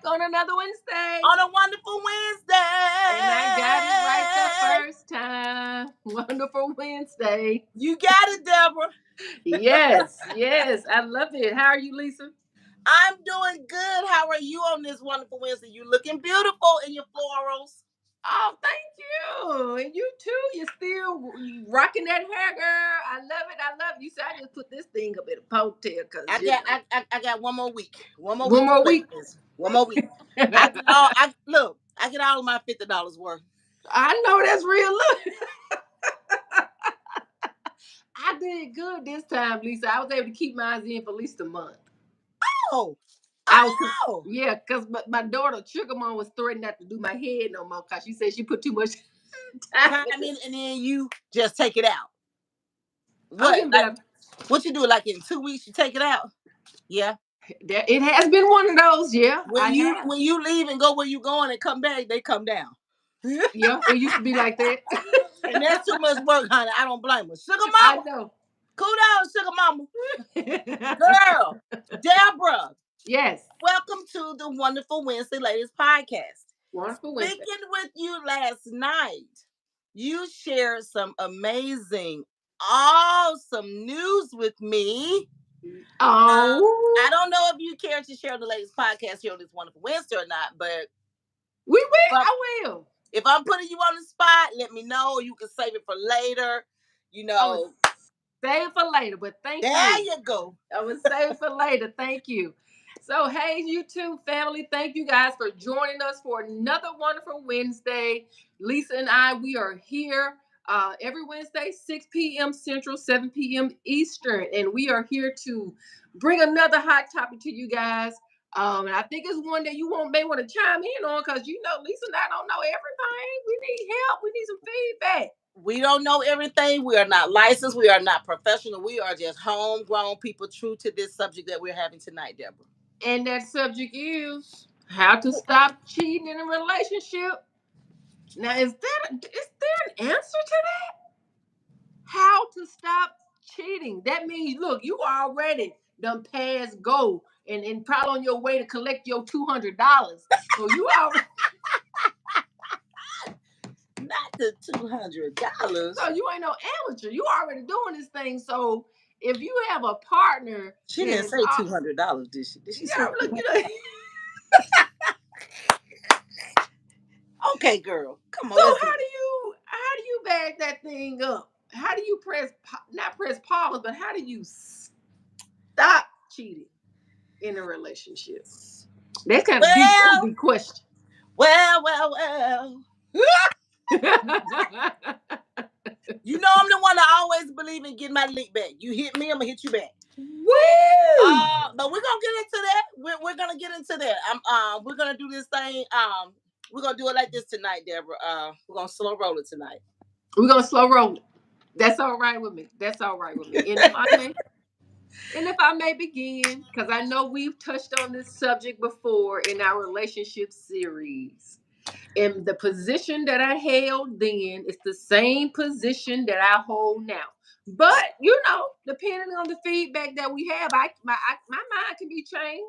on another Wednesday. On a wonderful Wednesday. And I got it right the first time. Wonderful Wednesday. You got it, Deborah. Yes. I love it. How are you, Lisa? I'm doing good. How are you on this wonderful Wednesday? You looking beautiful in your florals. Oh, thank you. And you too. You're still rocking that hair, girl. I love it. You said I just put this thing up in a ponytail because I got one more week. One more one week. more week. One more week. I get all of my $50 worth. I know that's real. Look. I did good this time, Lisa. I was able to keep mine in for at least a month. Oh. Yeah, because my daughter, Sugar Mom, was threatening not to do my head no more because she said she put too much time in, and then you just take it out. What you do? Like in 2 weeks, you take it out? Yeah. It has been one of those, yeah. When you leave and go where you going and come back, they come down. Yeah, it used to be like that. And that's too much work, honey. I don't blame her. Sugar Mama. I know. Kudos, Sugar Mama. Girl, Deborah. Yes. Welcome to the Wonderful Wednesday Ladies podcast. Wonderful Wednesday. Speaking with you last night, you shared some amazing, awesome news with me. Oh. I don't know if you care to share the latest podcast here on this Wonderful Wednesday or not, but we will. I will. If I'm putting you on the spot, let me know. You can save it for later. You know. Save it for later, but thank you. There you go. I will save it for later. Thank you. So, hey, YouTube family, thank you guys for joining us for another wonderful Wednesday. Lisa and I, we are here every Wednesday, 6 p.m. Central, 7 p.m. Eastern, and we are here to bring another hot topic to you guys. And I think it's one that you may want to chime in on because, you know, Lisa and I don't know everything. We need help. We need some feedback. We don't know everything. We are not licensed. We are not professional. We are just homegrown people true to this subject that we're having tonight, Deborah. And that subject is how to stop cheating in a relationship. Now, is there an answer to that? How to stop cheating? That means, look, you already done passed go and probably on your way to collect your $200. So you already... Not the $200. So you ain't no amateur. You already doing this thing. So if you have a partner... She didn't say $200, did she? Did she say look, you know... Okay, girl. Come on. So how do you bag that thing up? How do you not press pause, but how do you stop cheating in a relationship? That's kind of deep question. Well. You know I'm the one that always believe in getting my lick back. You hit me, I'm gonna hit you back. Woo! But we're gonna get into that. We're gonna get into that. We're gonna do this thing. We're gonna do it like this tonight, Deborah. We're gonna slow roll it tonight. We're gonna slow roll it. That's all right with me. And if I may begin, because I know we've touched on this subject before in our relationship series. And the position that I held then is the same position that I hold now. But, you know, depending on the feedback that we have, my mind can be changed.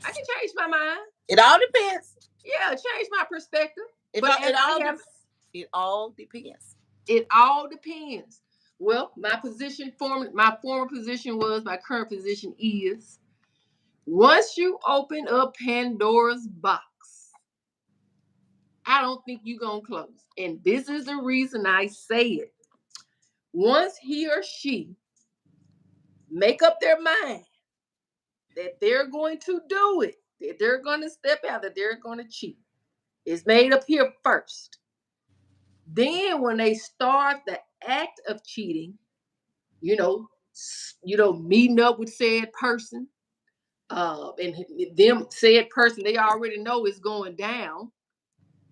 I can change my mind. It all depends. Yeah, change my perspective. It all depends. It all depends. Well, my former position was, my current position is, once you open up Pandora's box, I don't think you're going to close. And this is the reason I say it. Once he or she make up their mind that they're going to do it, that they're going to step out, that they're going to cheat, it's made up here first. Then when they start the act of cheating, you know, meeting up with said person, and them said person, they already know it's going down.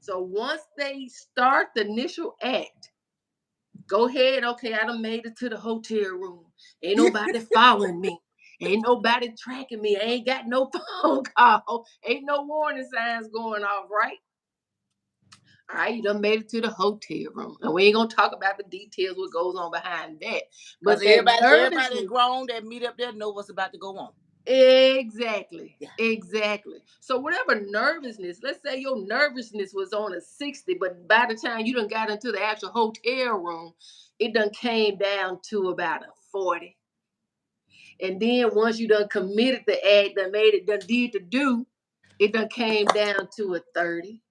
So once they start the initial act, go ahead. Okay, I done made it to the hotel room. Ain't nobody following me. Ain't nobody tracking me. I ain't got no phone call. Ain't no warning signs going off, right? All right, you done made it to the hotel room. And we ain't going to talk about the details, what goes on behind that. But everybody grown that meet up there know what's about to go on. Exactly. Yeah. Exactly. So whatever nervousness, let's say your nervousness was on a 60, but by the time you done got into the actual hotel room, it done came down to about a 40. And then once you done committed the act, done made it, done did the do, it done came down to a 30.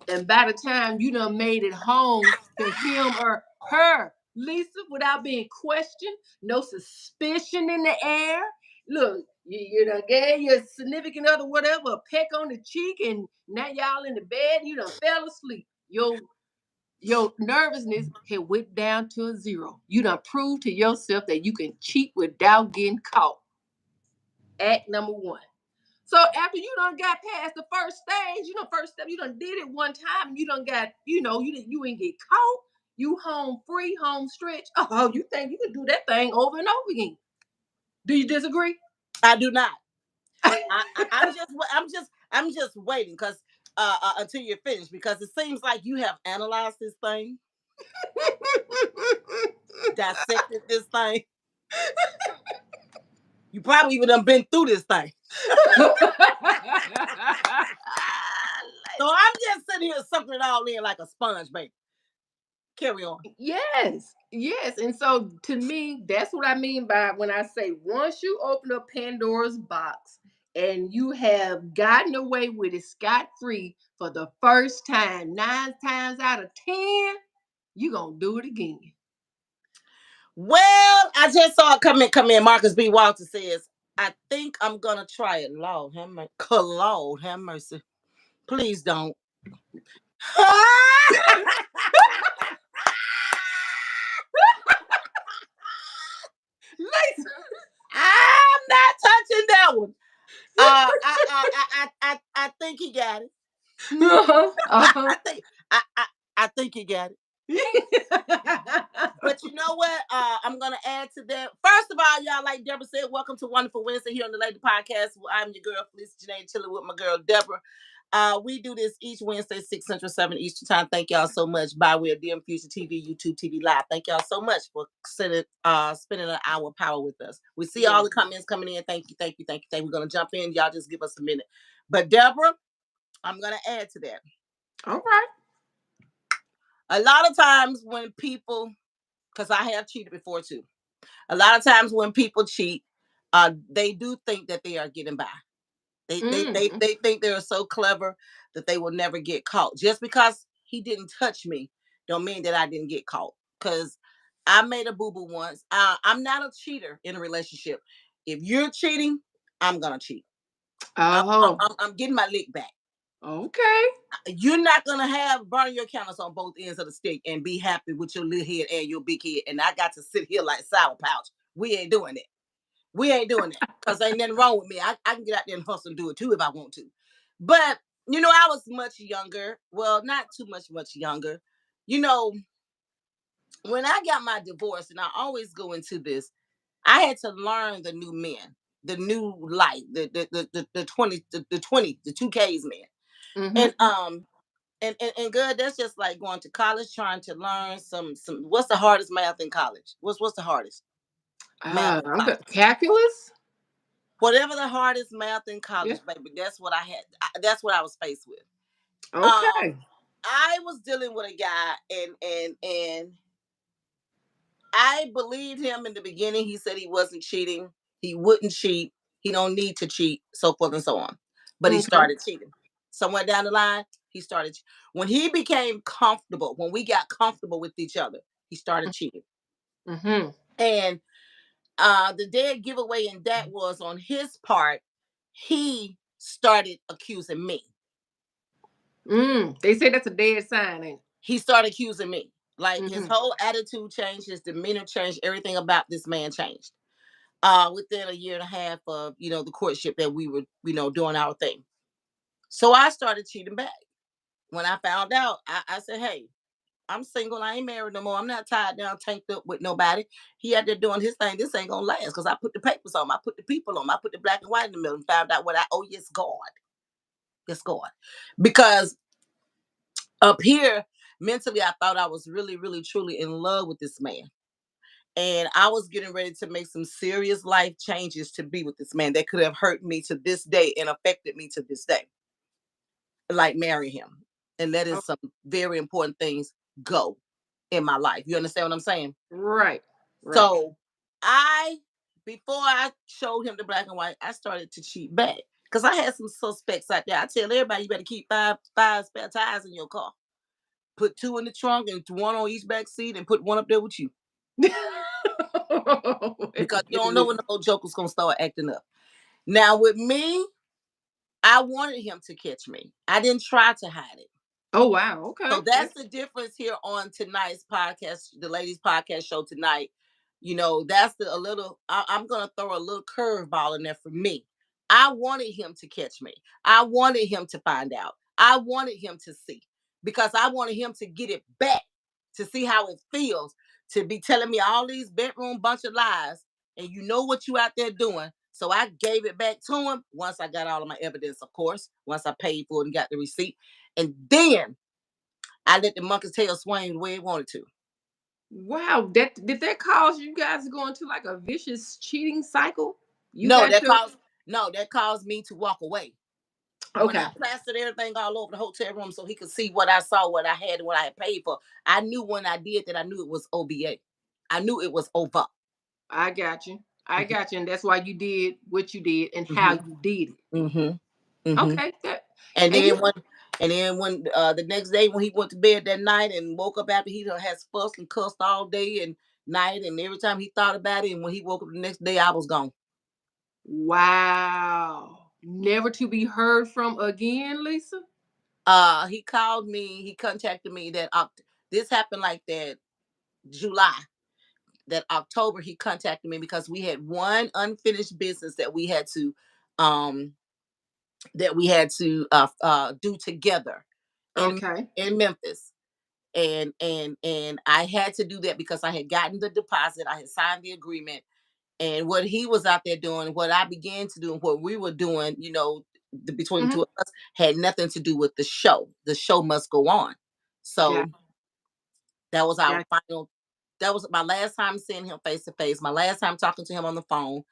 And by the time you done made it home to him or her, Lisa, without being questioned, no suspicion in the air. Look, you done gave your significant other whatever a peck on the cheek, and now y'all in the bed, and you done fell asleep. Your nervousness had went down to a zero. You done proved to yourself that you can cheat without getting caught. Act number one. So after you done got past the first stage, first step, you done did it one time, and you done got, you ain't get caught. You home free, home stretch. Oh, you think you can do that thing over and over again? Do you disagree? I do not. I'm just waiting because until you're finished because it seems like you have analyzed this thing, dissected this thing. You probably even done been through this thing. So I'm just sitting here sucking it all in like a sponge, baby. Carry on. Yes, yes. And so to me, that's what I mean by when I say once you open up Pandora's box and you have gotten away with it scot free for the first time, 9 times out of 10, you gonna do it again. Well, I just saw a comment come in. Marcus B. Walter says, I think I'm gonna try it. Lord have mercy. Lord have mercy. Please don't. Lisa. I'm not touching that one. I think he got it. Uh-huh. Uh-huh. I think I think he got it. But you know what? I'm gonna add to that. First of all, y'all, like Deborah said, welcome to Wonderful Wednesday here on the Lady Podcast. I'm your girl, Felicia Janae, chilling with my girl Deborah. We do this each Wednesday, 6 Central, 7 Eastern Time. Thank y'all so much by way of DM Fusion TV, YouTube TV Live. Thank y'all so much for spending an hour of power with us. We see all Yes. the comments coming in. Thank you, thank you, thank you, thank you. We're gonna jump in. Y'all just give us a minute. But Deborah, I'm gonna add to that. All right. A lot of times when people, because I have cheated before too. A lot of times when people cheat, they do think that they are getting by. They they they Mm. they think they're so clever that they will never get caught. Just because he didn't touch me, don't mean that I didn't get caught. Because I made a boo boo once. I'm not a cheater in a relationship. If you're cheating, I'm gonna cheat. I'm, I'm, Oh. I'm I'm getting my lick back. Okay. You're not gonna have burn your candles on both ends of the stick and be happy with your little head and your big head. And I got to sit here like sour pouch. We ain't doing it. We ain't doing that because ain't nothing wrong with me. I can get out there and hustle and do it too if I want to. But, I was much younger. Well, not too much younger. You know, when I got my divorce, and I always go into this, I had to learn the new men, the new light, the 20, the 2Ks men. Mm-hmm. And good, that's just like going to college trying to learn some what's the hardest math in college? What's the hardest math in I'm college? good. Calculus. Whatever the hardest math in Yeah. college, baby, that's what I had. That's what I was faced with. Okay. I was dealing with a guy, and I believed him in the beginning. He said he wasn't cheating. He wouldn't cheat. He don't need to cheat, so forth and so on. But he Okay. started cheating. Somewhere down the line, he started. When he became comfortable, when we got comfortable with each other, he started cheating. Mm-hmm. And the dead giveaway in that was on his part. He started accusing me. They say that's a dead sign, ain't He started accusing me. Like it? his Mm-hmm. whole attitude changed, his demeanor changed, everything about this man changed. Within a year and a half of the courtship that we were doing our thing. So I started cheating back. When I found out, I said, "Hey, I'm single. I ain't married no more. I'm not tied down, tanked up with nobody." He out there doing his thing. This ain't gonna last because I put the papers on. I put the people on. I put the black and white in the middle and found out what I owe. Yes, God. Yes, God. Because up here, mentally, I thought I was really, really, truly in love with this man. And I was getting ready to make some serious life changes to be with this man that could have hurt me to this day and affected me to this day, like marry him. And that Oh, is some very important things go in my life. You understand what I'm saying? right, right. So I, before I showed him the black and white, I started to cheat back because I had some suspects out there. I tell everybody you better keep five spare tires in your car. Put two in the trunk and one on each back seat, and put one up there with you Oh, my because you don't know goodness. when the old joker's gonna start acting up. Now with me, I wanted him to catch me. I didn't try to hide it. Oh wow. Okay. So that's the difference here on tonight's podcast, the ladies' podcast show tonight. You know, that's a little. I'm gonna throw a little curveball in there for me. I wanted him to catch me. I wanted him to find out. I wanted him to see because I wanted him to get it back to see how it feels to be telling me all these bedroom bunch of lies, and you know what you out there doing. So I gave it back to him once I got all of my evidence, of course, once I paid for it and got the receipt, and then I let the monkey's tail swing the way it wanted to. Wow. That did that cause you guys to go into like a vicious cheating cycle? You No, got that your caused that caused me to walk away. When I okay. plastered everything all over the hotel room so he could see what I saw, what I had, and what I had paid for, I knew when I did that I knew it was OBA. I knew it was over. I got you. I Mhm, got you. And that's why you did what you did and how mhm, you did it. mhm, mhm. Okay. That And and then you when the next day when he went to bed that night and woke up after he done has fussed and cussed all day and night, and every time he thought about it, and when he woke up the next day, I was gone. wow. Never to be heard from again, Lisa? He called me, he contacted me this happened like that July. That October he contacted me because we had one unfinished business um that we had to do together in Okay. in Memphis. And I had to do that because I had gotten the deposit, I had signed the agreement, and what he was out there doing, what I began to do, and what we were doing, between the Hmm. two of us, had nothing to do with the show. The show must go on. Got So that was our got final. That was my last time seeing him face to face. My last time talking to him on the phone.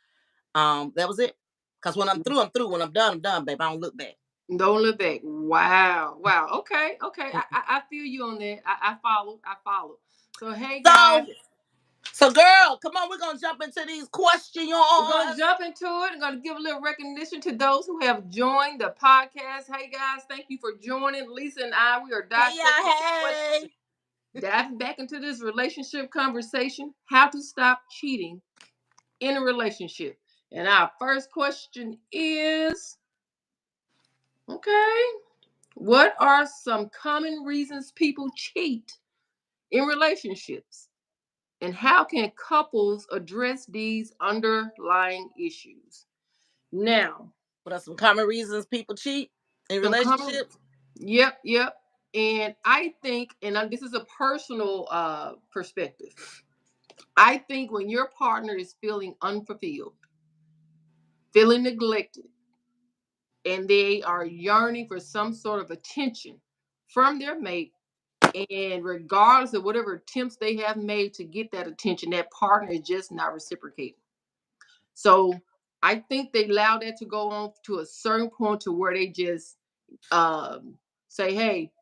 That was it. Because when I'm through, I'm through. When I'm done, babe. I don't look back. don't look back. Wow. Wow. Okay. Okay. I feel you on that. I follow. I follow. So hey guys, So, so girl, come on, we're gonna jump into these questions. we're gonna jump into it. I'm gonna give a little recognition to those who have joined the podcast. Hey guys, thank you for joining. Lisa and I, we are Hey dissecting the y'all, question, hey. diving back into this relationship conversation, how to stop cheating in a relationship. And our first question is, okay, what are some common reasons people cheat in relationships? And how can couples address these underlying issues? Now, What are some common reasons people cheat in some common, relationships? yep, yep. And I think, and this is a personal perspective, I think when your partner is feeling unfulfilled, feeling neglected, and they are yearning for some sort of attention from their mate, and regardless of whatever attempts they have made to get that attention, that partner is just not reciprocating. So I think they allow that to go on to a certain point to where they just say, hey,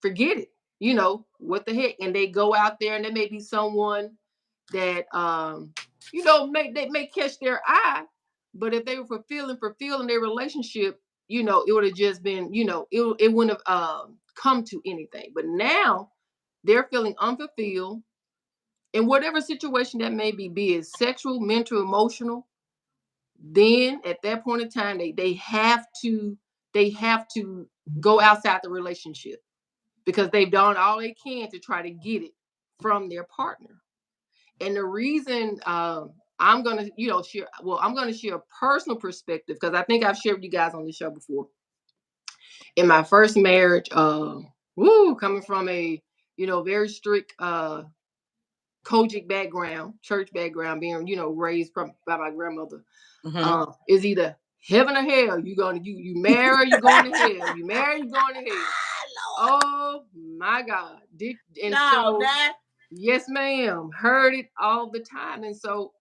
forget it. You know, what the heck? And they go out there and there may be someone that they may catch their eye, but if they were fulfilling their relationship, it would have just been, it wouldn't have come to anything. But now they're feeling unfulfilled in whatever situation that may be it sexual, mental, emotional. Then at that point in time, they have to go outside the relationship because they've done all they can to try to get it from their partner. And the reason I'm gonna, share, well, I'm gonna share a personal perspective because I think I've shared with you guys on the show before. In my first marriage, coming from a, very strict Kojic background, church background, being, raised by my grandmother, Mm-hmm. is either heaven or hell. You marry, you're going to hell. You marry, you're going to hell. Ah, Lord. Oh my God! And No, so nah. Yes, ma'am. Heard it all the time. And so,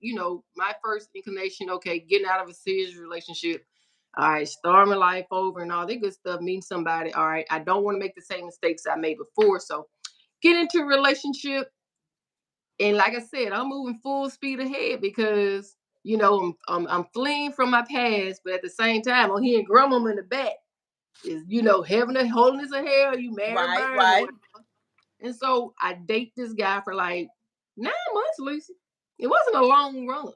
my first inclination, okay, getting out of a serious relationship, all right, starting my life over and all that good stuff, meeting somebody, all right, I don't want to make the same mistakes I made before. So get into a relationship. And like I said, I'm moving full speed ahead because, I'm fleeing from my past, but at the same time, I'm hearing grandmama in the back is, heaven and holiness of hell, you marry Right, burn or right. whatever. And so I date this guy for like 9 months, Lisa. It wasn't a long run.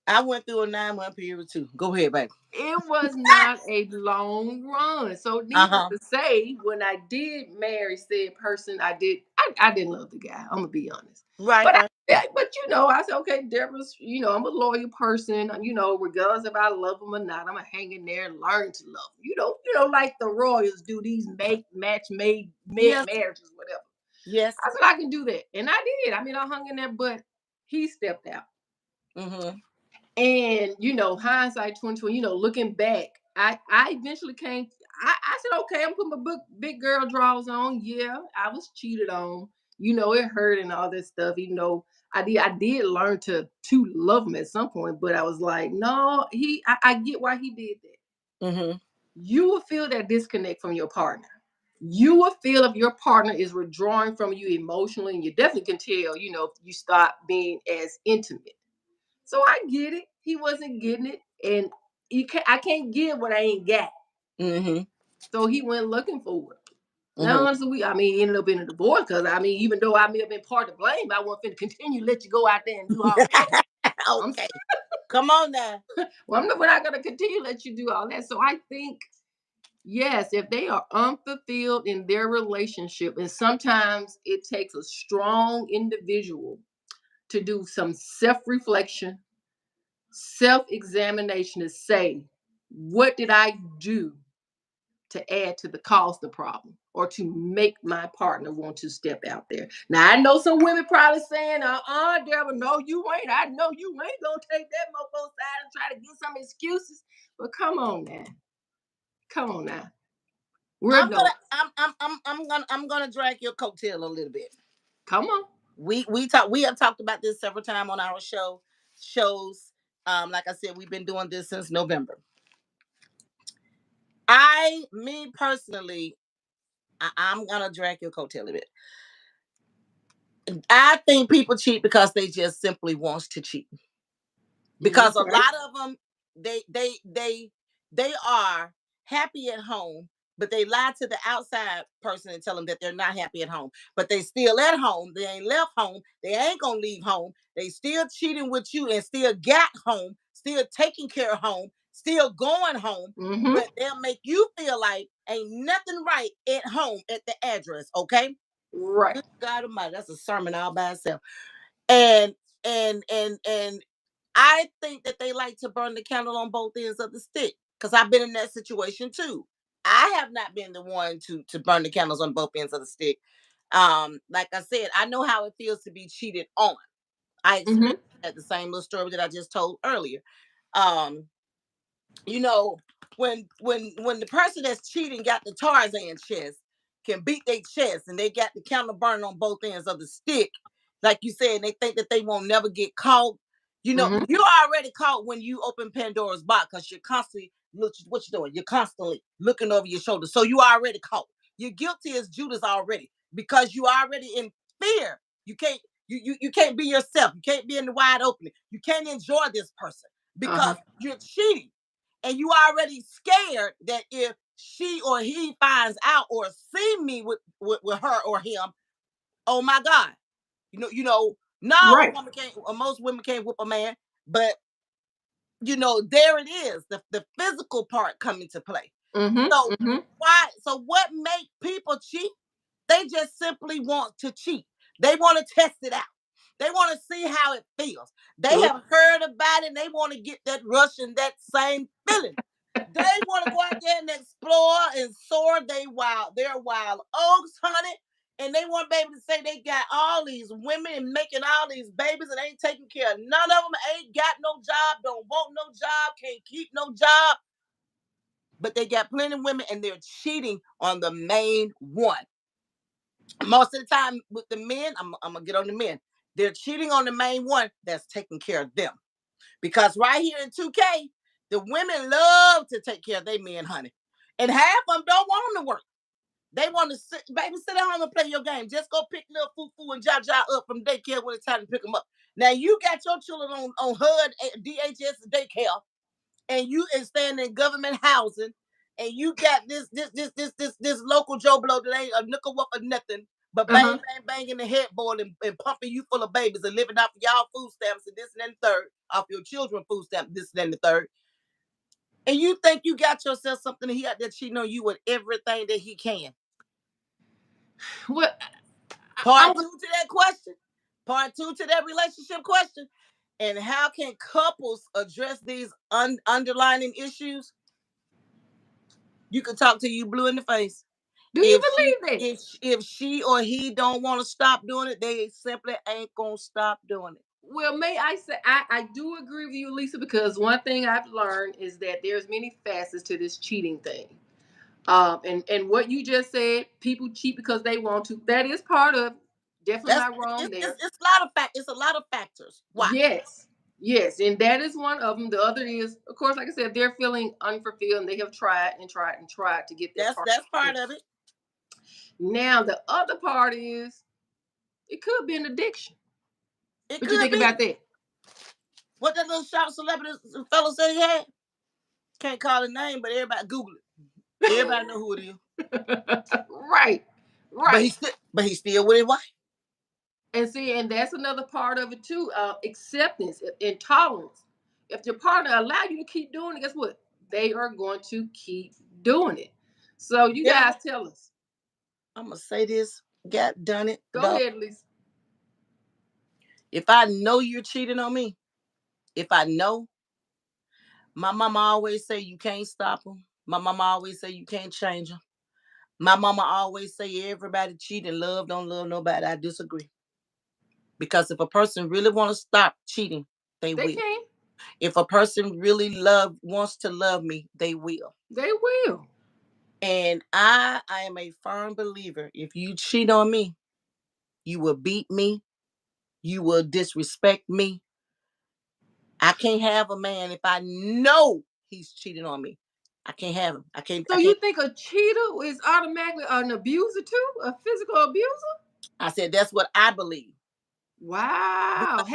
I went through a 9-month period too. Go ahead, baby. It was not a long run. So needless Uh-huh. to say, when I did marry said person, I didn't love the guy. I'm gonna be honest. Right, But right. I said, okay, Deborah's, I'm a loyal person, regardless if I love him or not, I'm gonna hang in there and learn to love him. Like the royals do these Yes, marriages, whatever. yes. I said I can do that. And I did. I mean, I hung in there, but he stepped out. Mm-hmm. And hindsight 2020, looking back, I eventually came. I said, okay, I'm putting my big girl draws on. Yeah, I was cheated on. It hurt and all this stuff. Even though I did learn to love him at some point, but I was like, no, I get why he did that. Mm-hmm. You will feel that disconnect from your partner. You will feel if your partner is withdrawing from you emotionally, and you definitely can tell, if you stop being as intimate. So I get it. He wasn't getting it, and I can't give what I ain't got. Mm-hmm. So he went looking for it. Now, Mm-hmm. honestly, he ended up in a divorce because even though I may have been part of blame, I wasn't finna continue to let you go out there and do all that. I'm Okay. Come on now. we're not gonna continue to let you do all that. So I think, yes, if they are unfulfilled in their relationship, and sometimes it takes a strong individual to do some self-reflection, self-examination to say, what did I do to add to the cause the problem or to make my partner want to step out there? Now I know some women probably saying, Deborah, no, you ain't. I know you ain't gonna take that mofo side and try to get some excuses. But come on now. Come on now. We're adults. I'm gonna drag your coattail a little bit. Come on. We have talked about this several times on our shows. Like I said, we've been doing this since November. Me personally, I'm gonna drag your coattail a bit. I think people cheat because they just simply wants to cheat. Because a Okay. lot of them, they are happy at home, but they lie to the outside person and tell them that they're not happy at home, but they still at home. They ain't left home. They ain't gonna leave home. They still cheating with you and still got home, still taking care of home, still going home, Mm-hmm. but they'll make you feel like ain't nothing right at home at the address. Okay. Right. Good God Almighty, that's a sermon all by itself. And and I think that they like to burn the candle on both ends of the stick, because I've been in that situation too. I have not been the one to burn the candles on both ends of the stick. Like I said, I know how it feels to be cheated on. I Mm-hmm. experienced that, the same little story that I just told earlier. Um, you know, when the person that's cheating got the Tarzan chest, can beat their chest, and they got the candle burning on both ends of the stick, like you said, they think that they won't never get caught. Mm-hmm. You're already caught when you open Pandora's box, because you're constantly what you're doing. You're constantly looking over your shoulder, so you already caught. You're guilty as Judas already, because you already in fear. You can't be yourself. You can't be in the wide open. You can't enjoy this person Uh-huh. because you're cheating, and you already scared that if she or he finds out or see me with her or him, oh my God, no Right. woman can't, or most women can't whoop a man, but there it is, the physical part come into play. Mm-hmm. So Mm-hmm. so what make people cheat? They just simply want to cheat. They want to test it out. They want to see how it feels. They Sure. have heard about it, and they want to get that rush and that same feeling. They want to go out there and explore and soar their wild oaks, honey. And they want baby to say they got all these women and making all these babies and ain't taking care of none of them, ain't got no job, don't want no job, can't keep no job. But they got plenty of women and they're cheating on the main one. Most of the time with the men, I'm gonna get on the men. They're cheating on the main one that's taking care of them. Because right here in 2K, the women love to take care of their men, honey. And half of them don't want them to work. They want to sit, baby, sit at home and play your game. Just go pick little foo and jaja up from daycare when it's time to pick them up. Now you got your children on HUD, DHS daycare, and you is staying in government housing, and you got this local Joe Blow that ain't a nickel worth of nothing, but bang, Uh-huh. bang, bang in the headboard and pumping you full of babies and living off of y'all food stamps and this and then the third, off your children food stamps, this and then the third. And you think you got yourself something he out there cheating on you with everything that he can. Well, Part I'm two to that question. Part two to that relationship question. And how can couples address these underlying issues? You can talk to you blue in the face. do you If she believe that? if she or he don't want to stop doing it, they simply ain't gonna stop doing it. Well, may I say I do agree with you, Lisa, because one thing I've learned is that there's many facets to this cheating thing. And what you just said, people cheat because they want to. That is part of. Definitely That's not wrong there. it's a lot of it's a lot of factors. Why? Yes, yes, and that is one of them. The other is, of course, like I said, they're feeling unfulfilled, and they have tried and tried and tried to get their part. That's part of it. Now, the other part is it could be an addiction. It What you could think be. about that? What that little shop celebrity fellow said he had? Can't call his name, but everybody Google it. Everybody know who it is. Right, But right. he's still with his wife. And see, and that's another part of it too. Acceptance and tolerance. If your partner allow you to keep doing it, guess what? They are going to keep doing it. So you Yeah, guys tell us. I'm gonna say this. Got done it, Go dog. ahead, Lisa. If I know you're cheating on me, if I know, my mama always say you can't stop them. My mama always say you can't change them. My mama always say everybody cheat and love don't love nobody. I disagree. Because if a person really want to stop cheating, they They will. can. If a person really wants to love me, they will. They will. And I am a firm believer. If you cheat on me, you will beat me, you will disrespect me. I can't have a man if I know he's cheating on me. I can't have him. So I you can't. think a cheater is automatically an abuser too? A physical abuser? I said that's what I believe. Wow. Because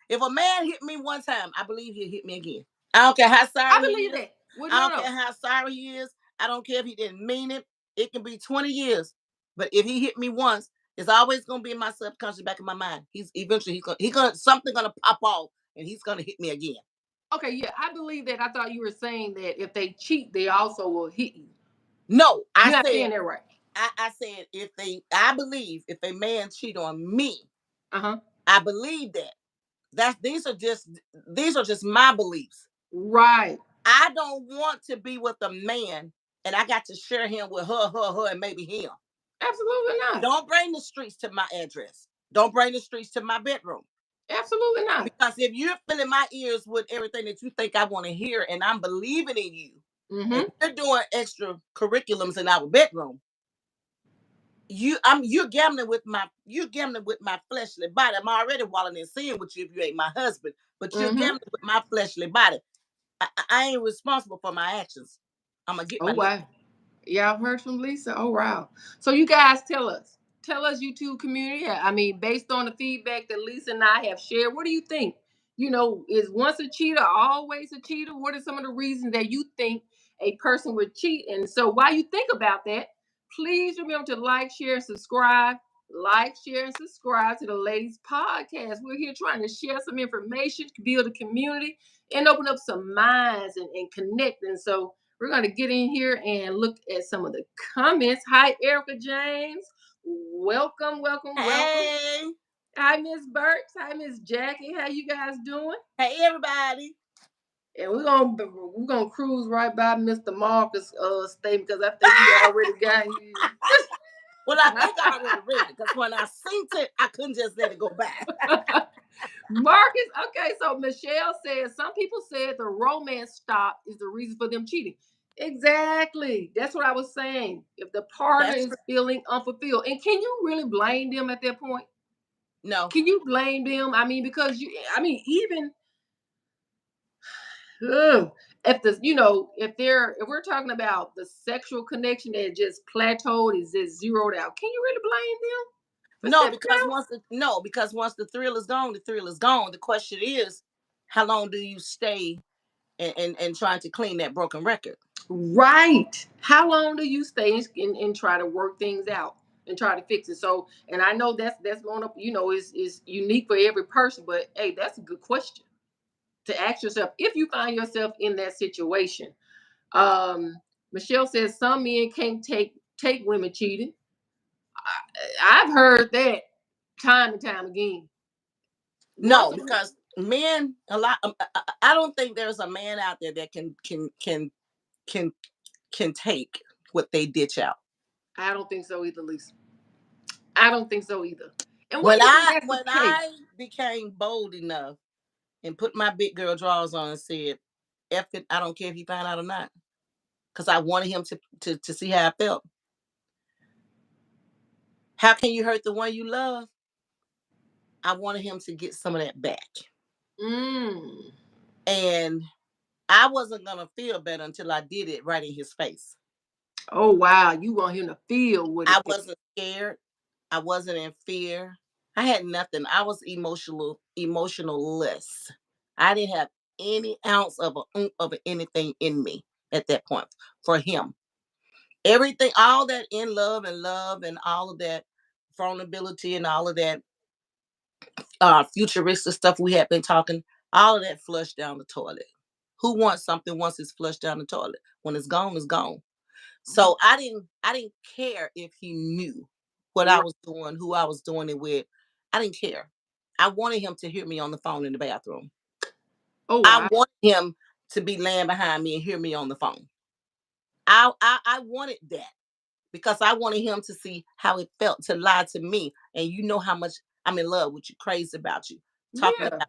if a man hit me one time, I believe he'll hit me again. I don't care how I sorry he believe is. that. Well, I no, don't no. care how sorry he is. I don't care if he didn't mean it. It can be 20 years. But if he hit me once, it's always gonna be in my subconscious back in my mind. He's eventually he's gonna something gonna pop off and he's gonna hit me again. Okay, yeah, I believe that. I thought you were saying that if they cheat, they also will hit you. No, You're not saying that right. I said I believe if a man cheat on me, Uh-huh. I believe that. These are just my beliefs. Right. I don't want to be with a man and I got to share him with her, and maybe him. Absolutely not. Don't bring the streets to my address. Don't bring the streets to my bedroom. Absolutely not. Because if you're filling my ears with everything that you think I want to hear and I'm believing in you, and Mm-hmm. we're doing extra curriculums in our bedroom, you're gambling with my fleshly body. I'm already walling in sin with you if you ain't my husband, but you're Mm-hmm. gambling with my fleshly body. I ain't responsible for my actions. I'm gonna get Oh my lick. wow. Y'all heard from Lisa? Oh wow. So you guys tell us. Tell us, YouTube community. I mean, based on the feedback that Lisa and I have shared, what do you think? You know, is once a cheater always a cheater? What are some of the reasons that you think a person would cheat? And so while you think about that, please remember to like, share, and subscribe. Like, share, and subscribe to the Ladies Podcast. We're here trying to share some information, build a community, and open up some minds and connect. And so we're going to get in here and look at some of the comments. Hi, Erica James. Welcome, welcome, welcome. Hey, Hi, Miss Burks. Hi, Miss Jackie. How you guys doing? hey, everybody. And we're gonna cruise right by Mr. Marcus' statement because I think he already got his. Well, I think I already read it because when I seen it, I couldn't just let it go by. Marcus, okay, so Michelle says some people said the romance stop is the reason for them cheating. Exactly. That's what I was saying. If the partner That's true. is feeling unfulfilled, and can you really blame them at that point? No, Can you blame them? I mean, because even ugh, if if we're talking about the sexual connection that just plateaued, is just zeroed out, can you really blame them for no, stepping because out? once the thrill is gone, the thrill is gone. The question is, how long do you stay and trying to clean that broken record? Right. How long do you stay and try to work things out and try to fix it? So, and I know that's going up, is unique for every person, but hey, that's a good question to ask yourself if you find yourself in that situation. Um, Michelle says some men can't take women cheating. I've heard that time and time again. Once No, a, because men a lot. I don't think there's a man out there that can can take what they ditch out. I don't think so either, Lisa. I don't think so either. And why When do you think I that's the when case? I became bold enough and put my big girl drawers on and said, "F it, I don't care if he found out or not," because I wanted him to see how I felt. How can you hurt the one you love? I wanted him to get some of that back, Mm. and I wasn't gonna feel better until I did it right in his face. Oh wow, you want him to feel what I it feels. wasn't scared. I wasn't in fear. I had nothing. I was emotionless. I didn't have any ounce of anything in me at that point for him. Everything, all that in love and all of that vulnerability and all of that futuristic stuff we had been talking, all of that flushed down the toilet. Who wants something once it's flushed down the toilet? When it's gone, it's gone. So I didn't care if he knew what I Right. was doing, who I was doing it with. I didn't care. I wanted him to hear me on the phone in the bathroom. Oh I wow. wanted him to be laying behind me and hear me on the phone. I wanted that because I wanted him to see how it felt to lie to me. And you know how much I'm in love with you, crazy about you, talking Yeah. about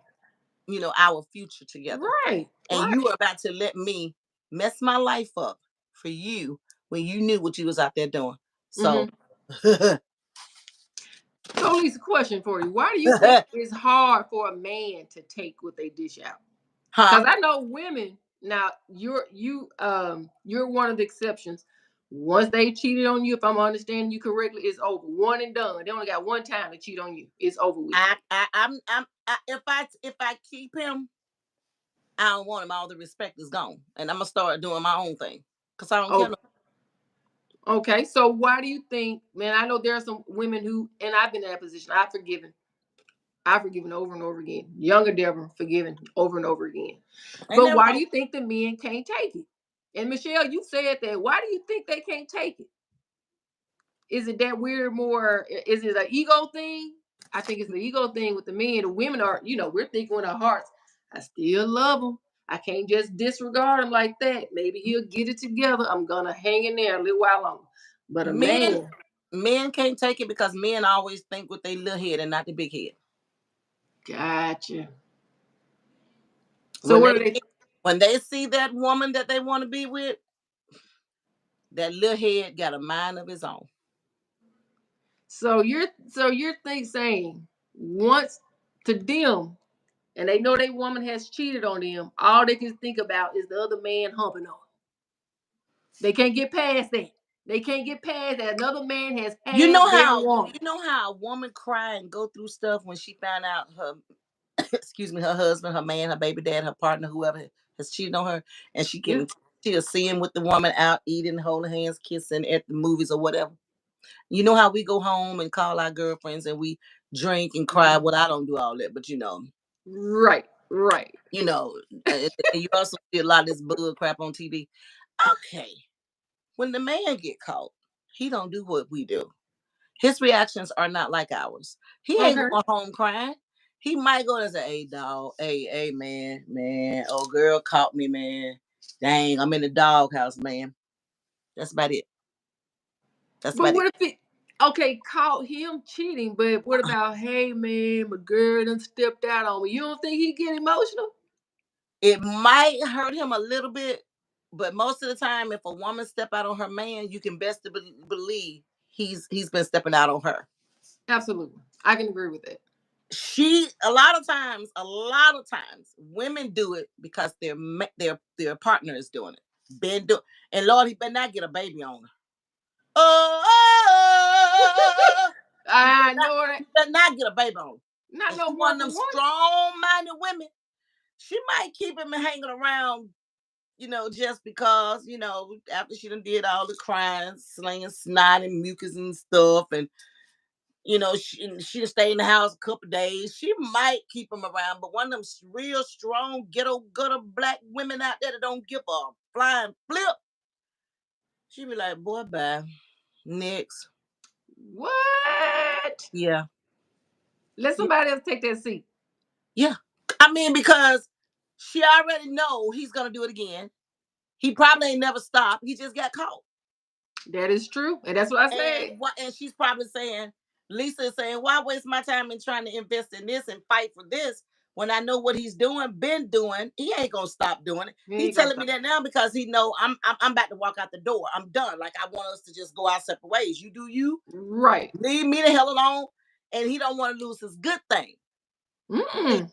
our future together. Right. And you Right. were about to let me mess my life up for you when you knew what you was out there doing. So Mm-hmm. So, Lisa, question for you: why do you think it's hard for a man to take what they dish out? Because huh? I know women. Now, you're one of the exceptions. Once they cheated on you, if I'm understanding you correctly, it's over. One and done. They only got one time to cheat on you. It's over with. If I keep him, I don't want him. All the respect is gone, and I'm gonna start doing my own thing because I don't care. Oh, okay. So why do you think, man? I know there are some women who, and I've been in that position. I've forgiven over and over again. Younger Deborah forgiven over and over again. Ain't But never why do wrong. you think the men can't take it? And Michelle, you said that. Why do you think they can't take it? Is it that we're more? Is it an ego thing? I think it's the ego thing with the men. The women are, we're thinking in our hearts, I still love him. I can't just disregard him like that. Maybe he'll get it together. I'm gonna hang in there a little while longer. But a Men man, men can't take it because men always think with their little head and not the big head. gotcha. So When what they are they? when they see that woman that they want to be with, that little head got a mind of his own. So you're saying once to them, and they know their woman has cheated on them, all they can think about is the other man humping on. They can't get past that. They can't get past that. Another man has passed their Do woman. you know how a woman cry and go through stuff when she found out her excuse me, her husband, her man, her baby dad, her partner, whoever has cheated on her, and Yeah. she'll see him with the woman out eating, holding hands, kissing at the movies or whatever. You know how we go home and call our girlfriends and we drink and cry. Mhm. Well, I don't do all that, but Right. Right. you know, and you also see a lot of this bull crap on TV. Okay, when the man get caught, he don't do what we do. His reactions are not like ours. He ain't Okay. going home crying. He might go and say, "Hey, dog, hey, man, oh girl caught me, man. Dang, I'm in the doghouse, man." That's about it. That's But about it. what if it? Okay, caught him cheating, but what about, hey man, my girl done stepped out on me? You don't think he get emotional? It might hurt him a little bit, But most of the time, if a woman step out on her man, you can best believe he's been stepping out on her. Absolutely. I can agree with that. A lot of times, women do it because their partner is doing it. Been do, and Lord, he better not get a baby on her. Oh, I know it. he better not get a baby on her. Not And no she one of more them than once. strong-minded women. She might keep him hanging around, just because, after she done did all the crying, slinging snot and mucus and stuff, and she stay in the house a couple days. She might keep him around, but one of them real strong ghetto gutter black women out there that don't give a flying flip, she be like, boy, bye. Next. What? Yeah. Let Yeah. somebody else take that seat. Yeah. I mean, because she already know he's gonna do it again. He probably ain't never stopped. He just got caught. That is true. And that's what I said. And she's probably saying, Lisa is saying, why waste my time in trying to invest in this and fight for this when I know what he's doing, been doing? He ain't gonna stop doing it. You He's ain't gonna telling me stop. that now because he know I'm about to walk out the door. I'm done. Like, I want us to just go our separate ways. You do you, Right. leave me the hell alone. And he don't want to lose his good thing. Mm-mm.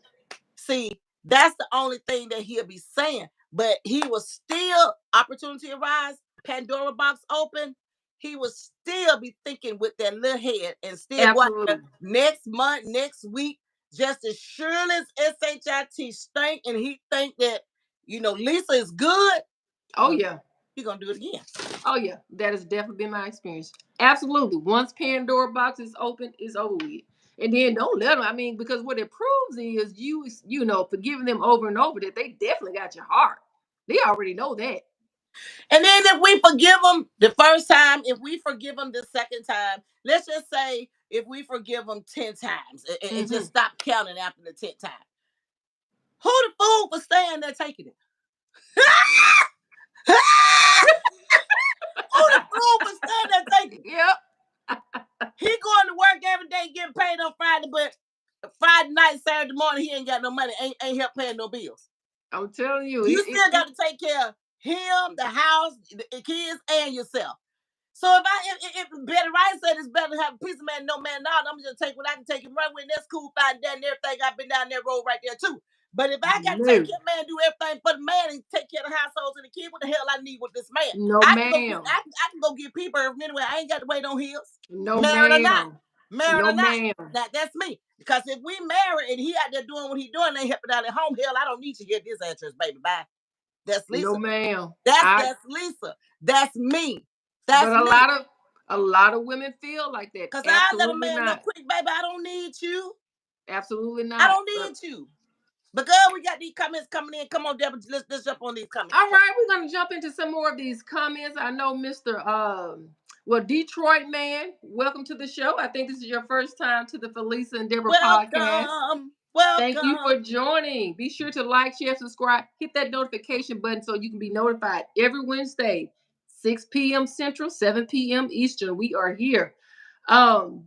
See, that's the only thing that he'll be saying. But he was still, opportunity arise, Pandora box open. He would still be thinking with that little head and still go out there Absolutely. next month, next week, just as surely as SHIT stink, and he think that, Lisa is good. Oh yeah. He gonna do it again. Oh yeah. That has definitely been my experience. Absolutely. Once Pandora box is open, it's over with. And then don't let them. I mean, because what it proves is forgiving them over and over that they definitely got your heart. They already know that. And then if we forgive them the first time, if we forgive them the second time, let's just say if we forgive them 10 times and just Mm-hmm. stop counting after the 10th time. Who the fool for staying there taking it? Who the fool for staying there taking it? Yep. He going to work every day getting paid on Friday, but Friday night, Saturday morning, he ain't got no money, ain't help paying no bills. I'm telling you, You still got to take care of him, the house, the kids, and yourself. So if Betty Rice said it's better to have a piece of man, no man, now I'm just take what I can take and run with. And that's cool, fine, done everything. I've been down that road right there too. But if I got to take no, care of man, do everything for the man and take care of the households and the kid, what the hell I need with this man? no, I can go get ma'am, I can go get people anyway. I ain't got to wait on his. no, Married or not. ma'am, Married no, or not. ma'am, That's me. Because if we married and he out there doing what he doing, they helping out at home, hell, I don't need to hear this address, baby. Bye. That's no, Lisa. ma'am. That's Lisa. That's me. But That's me. a lot of women feel like that. Cause I let a Absolutely man know not. quick, baby, I don't need you. Absolutely I not. don't But need you. But girl, we got these comments coming in. Come on, Deborah, let's jump on these comments. all right, we're gonna jump into some more of these comments. I know Mr. Detroit man, welcome to the show. I think this is your first time to the Felisa and Deborah podcast. Welcome. Thank you Welcome. for joining. Be sure to like, share, subscribe, hit that notification button so you can be notified every Wednesday, 6 p.m. Central, 7 p.m. Eastern. We are here.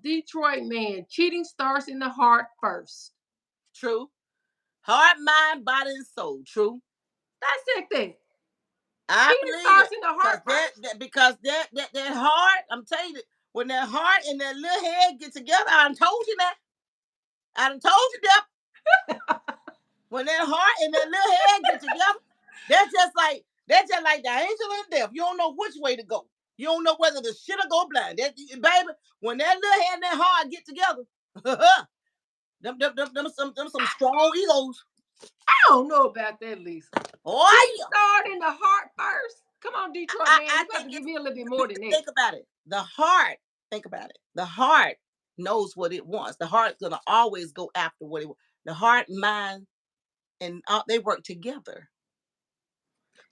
Detroit man, cheating starts in the heart first. True. Heart, mind, body, and soul. True. Dissect that. I Cheating believe starts it. in the Cause heart first. because that heart, I'm telling you, when that heart and that little head get together, I done told you that. I done told you that. When that heart and that little head get together, that's just like the angel and death. You don't know which way to go. You don't know whether the shit'll go blind. Baby, when that little head and that heart get together, them some strong egos. I don't know about that, Lisa. Oh Cheating yeah. start in the heart first. Come on, Detroit man, I you got think to give it's me a little bit more than that. think about it. The heart, think about it. The heart knows what it wants. The heart's gonna always go after what it wants. The heart, mind, and they work together.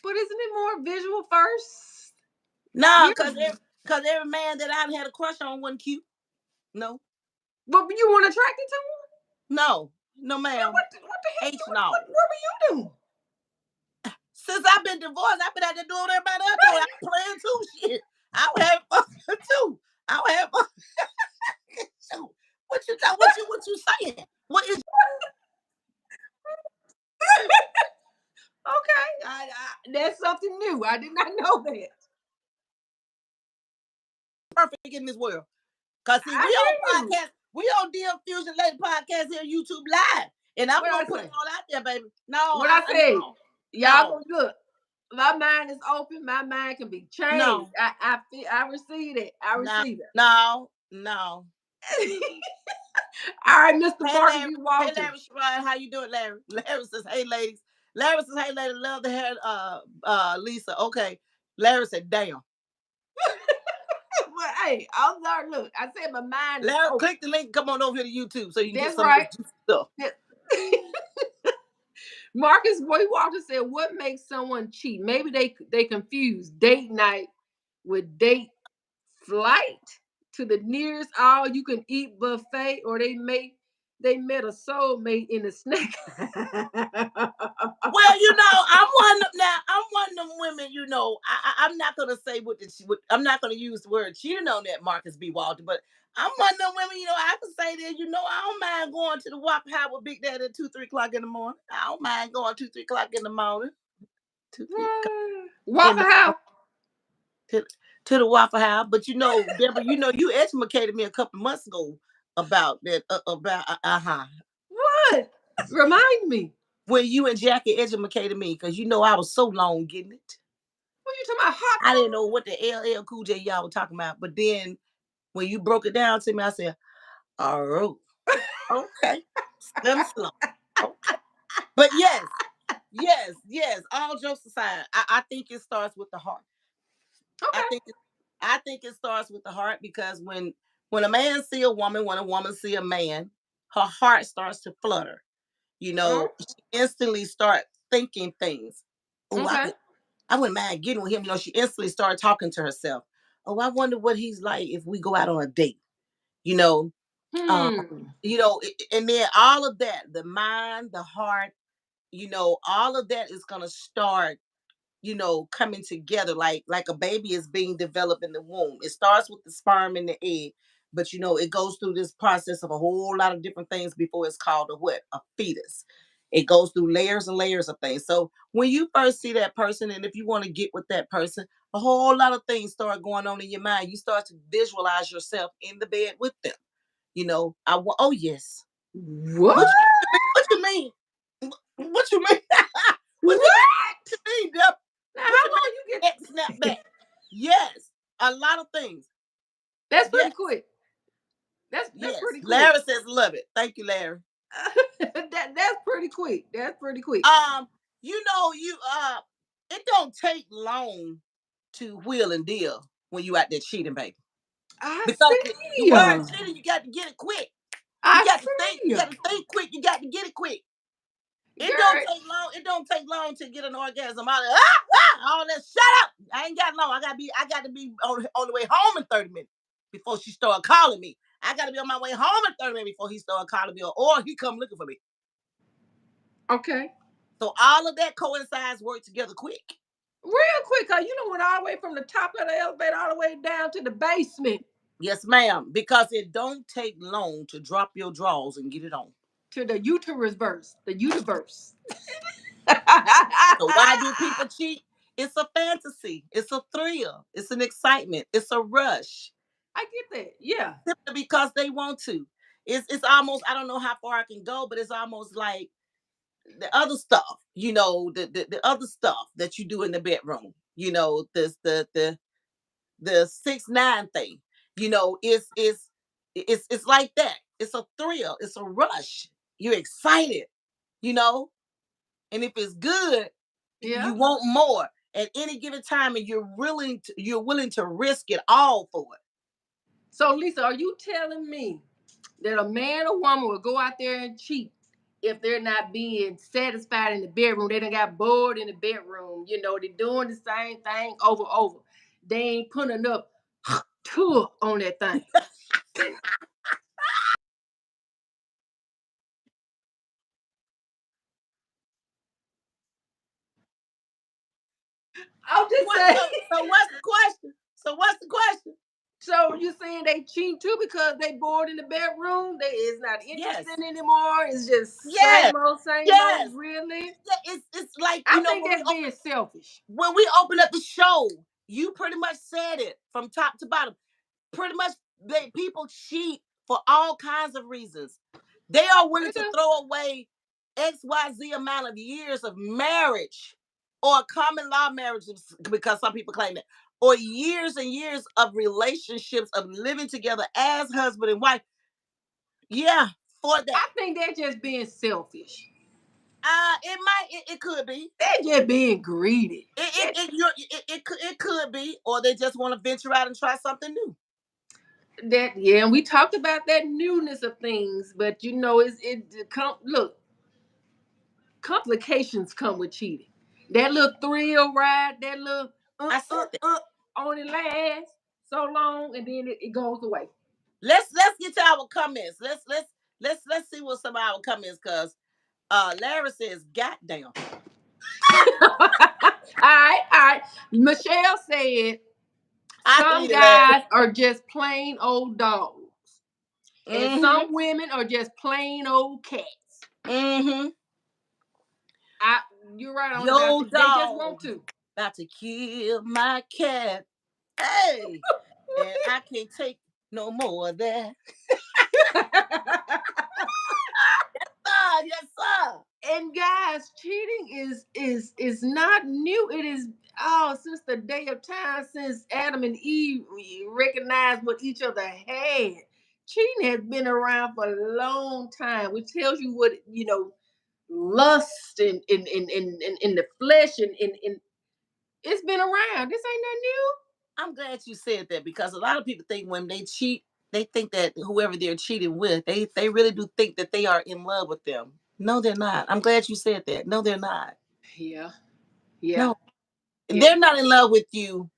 But isn't it more visual first? No, Yeah. because every man that I had a crush on wasn't cute. No, But you want attracted to him? no, no, Yeah, ma'am. what the heck? H no. What were you doing? Since I've been divorced, I've been out there doing what everybody else doing. I'm playing too. Shit, I was having fun too. I was having fun. So, what you saying? What is Okay, that's something new. I did not know that. Perfect in this world. Cause see, we I on hear you. podcast, we on DM Fusion Lady Podcast here, YouTube Live. And I'm What I gonna put it say? all out there, baby. No, What I say? no, Y'all no, gonna look. My mind is open. My mind can be changed. no, I receive it. I no, receive it. no, no. All right, Mr. Hey Marcus Larry, B. hey Walters. Larry Sherrod, how you doing, Larry? Larry says, hey ladies. Larry says, hey lady, love the hair, Lisa. Okay. Larry said, damn. But hey, I'm sorry. Look, I said my mind is Larry, open. click the link, come on over here to YouTube so you can get That's some of this right. juicy stuff. Marcus Boy Walter said, "What makes someone cheat? Maybe they confuse date night with date flight to the nearest all-you-can-eat buffet, or they met a soulmate in a snack." Well, I'm one of them now. I'm one of them women. I'm not gonna say I'm not gonna use the word cheating on that Marcus B. Walter, but I'm one of them women. I can say that. I don't mind going to the Waffle House with Big Daddy at 2, 3 o'clock in the morning. I don't mind going 2, 3 o'clock in the morning. 2, 3 o'clock in Waffle the House. to, to the Waffle House. But Deborah, you educated me a couple months ago about that. What? Remind me. When you and Jackie educated me, because I was so long getting it. What you talking about? Hot I didn't sauce? know what the LL Cool J y'all were talking about. But then when you broke it down to me, I said, oh, okay. Slim slow. Okay. But yes. All jokes aside, I think it starts with the heart. I Okay. think it, I think it starts with the heart because when a man see a woman, when a woman see a man, her heart starts to flutter. Oh, She instantly start thinking things. Oh, okay. I wouldn't mind getting with him. She instantly started talking to herself. Oh, I wonder what he's like if we go out on a date. You know, um, Hmm. and then all of that, the mind, the heart, all of that is gonna start coming together like a baby is being developed in the womb. It starts with the sperm and the egg, but it goes through this process of a whole lot of different things before it's called a fetus. It goes through layers and layers of things. So when you first see that person, and if you want to get with that person, a whole lot of things start going on in your mind. You start to visualize yourself in the bed with them. Oh yes. What? What you mean? What you mean? What you mean? What? What you mean, Deb? Now, What how you long you mean? Snap get? back. Yes, a lot of things. That's pretty Yes, quick. That's yes. pretty quick. Larry says love it. Thank you, Larry. That's pretty quick. That's pretty quick. It don't take long to wheel and deal when you out there cheating, baby. I Because the see word ya. cheating, you got to get it quick. You I got to think. see You ya. got to think quick. You got to get it quick. It don't Girl, take long. It don't take long to get an orgasm. All that. Shut up. I ain't got long. I got to be on the way home in 30 minutes before she started calling me. I got to be on my way home in 30 minutes before he started calling me, or he come looking for me. okay. So all of that coincides, work together quick. Real quick, cause you know went all the way from the top of the elevator all the way down to the basement Yes, ma'am. Because it don't take long to drop your drawers and get it on. to the uterus verse. The universe. So why do people cheat? It's a fantasy. It's a thrill. It's an excitement. It's a rush. I get that. Yeah. Simply because they want to. It's almost, I don't know how far I can go, but it's almost like the other stuff, the other stuff that you do in the bedroom. The 6 9 thing. It's like that. It's a thrill. It's a rush. You're excited, you know, and if it's good, Yeah. you want more at any given time, and you're willing to risk it all for it. So Lisa, are you telling me that a man or woman will go out there and cheat if they're not being satisfied in the bedroom? They done got bored in the bedroom. They're doing the same thing over and over. They ain't putting enough tour on that thing. I'm just What? saying. So what's the question? So what's the question? So you saying they cheat too because they bored in the bedroom? They is not Yes. interested anymore. It's just Yes. same old. Yes. Really? Yeah, it's like, I think that's being selfish. when we open up the show, you pretty much said it from top to bottom. Pretty much, people cheat for all kinds of reasons. They are willing to throw away XYZ amount of years of marriage or common law marriages, because some people claim that, or years and years of relationships of living together as husband and wife. Yeah, for that. I think they're just being selfish. It could be. They're just being greedy. It could be, or they just want to venture out and try something new. That yeah, and we talked about that newness of things, but you know, look, complications come with cheating. That little thrill ride, that little I said that. only lasts so long, and then it goes away. Let's get to our comments. Let's see what some of our comments, cause Larry says, "Goddamn." All right. Michelle said I some hear you, Larry. guys are just plain old dogs, and Mm-hmm. some women are just plain old cats. Mm-hmm. I, you're right on about Yo, that. They just dog, want to. about to kill my cat. Hey, and I can't take no more of that. Yes, sir. And guys, cheating is not new. It is since the day of time, since Adam and Eve recognized what each other had. Cheating has been around for a long time, which tells you what lust in the flesh and it's been around. This ain't nothing new. I'm glad you said that, because a lot of people think when they cheat, they think that whoever they're cheating with, they really do think that they are in love with them. No, they're not. I'm glad you said that. No, they're not. Yeah, yeah, No, yeah, they're not in love with you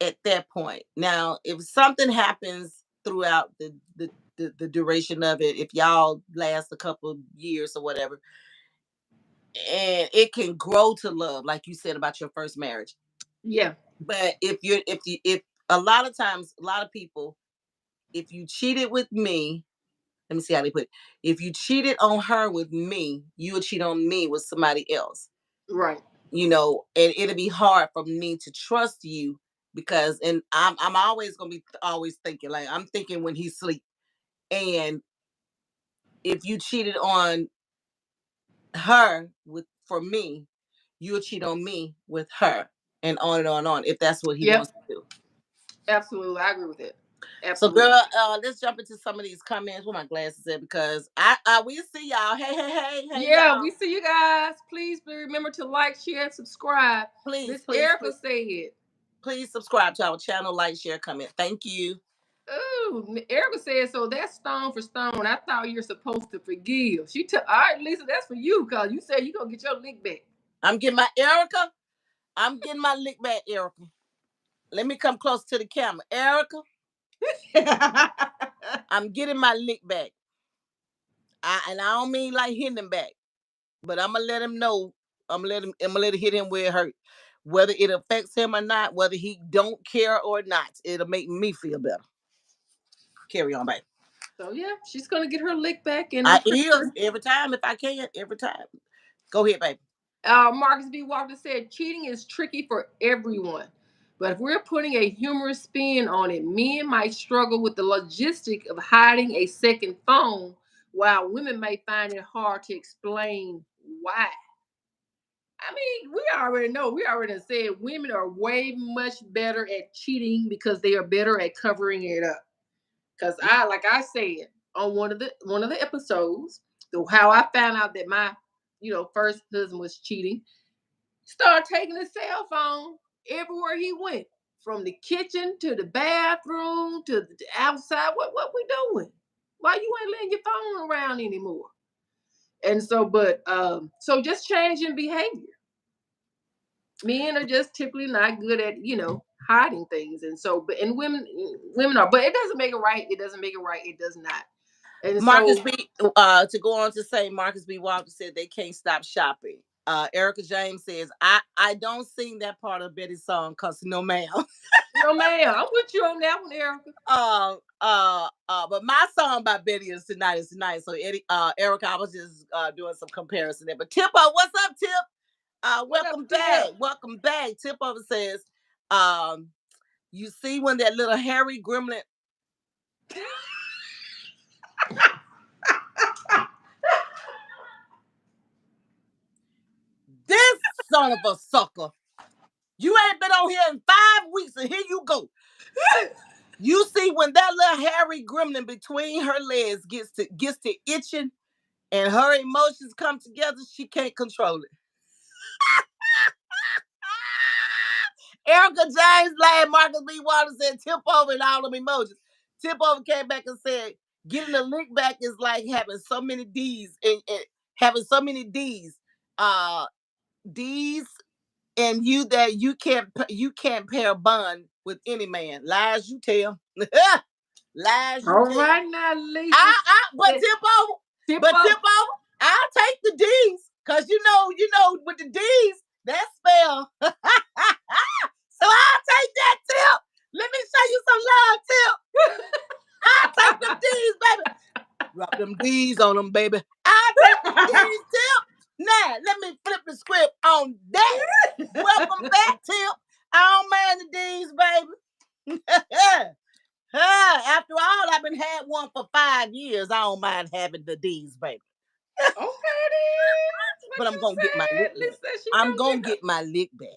at that point. Now, if something happens throughout the duration of it, if y'all last a couple of years or whatever, and it can grow to love, like you said about your first marriage. yeah. But if a lot of times, a lot of people, if you cheated with me, let me see how they put it. If you cheated on her with me, you would cheat on me with somebody else. Right. And it'll be hard for me to trust you, because, and I'm always gonna be always thinking, like, I'm thinking when he's asleep. And if you cheated on her with for me, you'll cheat on me with her, and on, if that's what he Yep. wants to do. Absolutely, I agree with it. So, Absolutely. girl, let's jump into some of these comments. Where my glasses at? Because I we see y'all. Hey, Yeah, y'all. we see you guys. Please remember to like, share, and subscribe. Please, Miss please, Erica please, said, please subscribe to our channel, like, share, comment. Thank you. "Ooh, Erica said so. That's stone for stone. I thought you're supposed to forgive." She took. All right, Lisa, that's for you because you said you gonna get your link back. I'm getting my Erica. I'm getting my lick back, Erica. Let me come close to the camera, Erica. I'm getting my lick back. And I don't mean like hitting him back, but I'm gonna let him know. I'm gonna let it hit him where it hurt. Whether it affects him or not, whether he don't care or not, it'll make me feel better. Carry on, baby. So yeah, she's gonna get her lick back, and I I'm pretty is sure. every time if I can, every time. Go ahead, baby. Marcus B. Walker said cheating is tricky for everyone. But if we're putting a humorous spin on it, men might struggle with the logistic of hiding a second phone, while women may find it hard to explain why. I mean, we already know, we already said women are way much better at cheating because they are better at covering it up. Because like I said on one of the episodes, how I found out that my first husband was cheating. Started taking his cell phone everywhere he went, from the kitchen to the bathroom to the outside. What we doing? Why you ain't letting your phone around anymore? And so, but so just changing behavior. Men are just typically not good at hiding things, and so and women are, but it doesn't make it right. It doesn't make it right. It does not. And Marcus so B. To go on to say, Marcus B. Walker said they can't stop shopping. Erica James says, I don't sing that part of Betty's song because no ma'am. No, ma'am. I'm with you on that one, Erica. But my song by Betty is tonight. So Erica, I was just doing some comparison there. But Tip, what's up, Tip? What up, Welcome back. Tip? Welcome back. Tip over says, you see when that little hairy gremlin. This son of a sucker. You ain't been on here in 5 weeks, and here you go. You see when that little hairy gremlin between her legs gets to itching, and her emotions come together, she can't control it. Erica James laughed. Marcus B. Waters said, "Tip over," and all them emojis. Tip over came back and said, "Getting a lick back is like having so many D's and having so many D's, D's, and you can't pair a bond with any man. Lies you tell." Lies you All tell. right now, Lisa. But Tip over. Tip over. I'll take the D's. Cause you know, with the D's, that spell. So I'll take that, Tip. Let me show you some love, Tip. I'll take them D's, baby. Drop them D's on them, baby. I'll take the D's, Tip. Now, let me flip the script on that. Welcome back, Tip. I don't mind the D's, baby. After all, I've been had one for 5 years. I don't mind having the D's, baby. Okay, then. But I'm gonna get my lick back. I'm gonna get my lick back.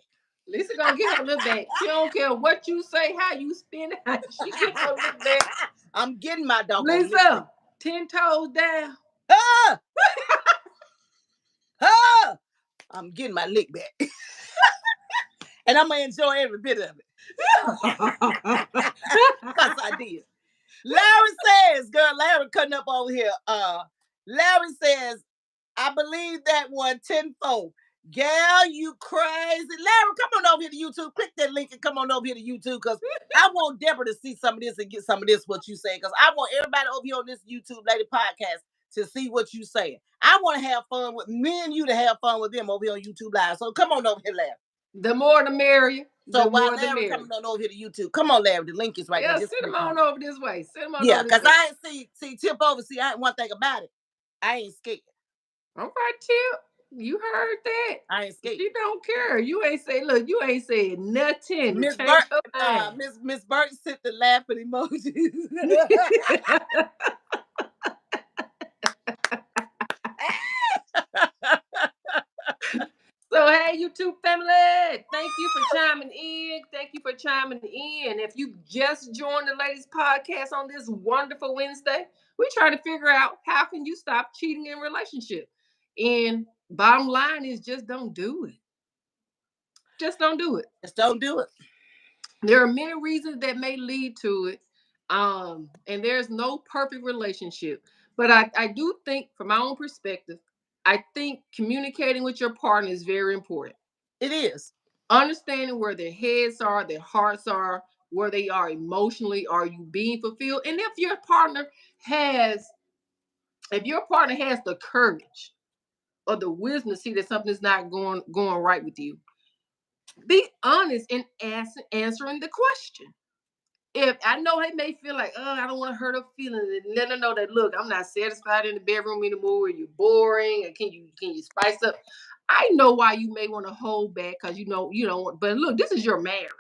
Lisa gonna get her lick back. She don't care what you say, how you spin it, how she gets her lick back. I'm getting my dog. Lisa, 10 toes down. I'm getting my lick back. And I'm gonna enjoy every bit of it. Because I did. Larry says, girl, Larry cutting up over here. Larry says, I believe that one tenfold. Gal, you crazy. Larry, come on over here to YouTube. Click that link and come on over here to YouTube because I want Deborah to see some of this and get some of this, what you say. Because I want everybody over here on this YouTube Lady podcast to see what you saying. I want to have fun with me and you to have fun with them over here on YouTube Live. So come on over here, Larry. The more the merrier. So while Larry coming on over here to YouTube, come on, Larry. The link is right there. Yeah, send him on over this way. Send him on over this way. Because I ain't see Tip over. See, I ain't one thing about it. I ain't scared. All right, Tip. You heard that. I ain't scared. She don't care. You ain't say, look, you ain't saying nothing. Miss Burton sent the laughing emojis. So, hey, YouTube family, thank you for chiming in. Thank you for chiming in. If you just joined the ladies podcast on this wonderful Wednesday, we're trying to figure out how can you stop cheating in relationship. And bottom line is just don't do it. Just don't do it. Just don't do it. There are many reasons that may lead to it. And there's no perfect relationship. But I do think, from my own perspective, I think communicating with your partner is very important. It is. Understanding where their heads are, their hearts are, where they are emotionally, are you being fulfilled? And if your partner has the courage or the wisdom to see that something's not going right with you, be honest in answering the question. If I know he may feel like, oh, I don't want to hurt her feelings, and let her know that, look, I'm not satisfied in the bedroom anymore. You're boring, and can you spice up? I know why you may want to hold back because you don't. But look, this is your marriage.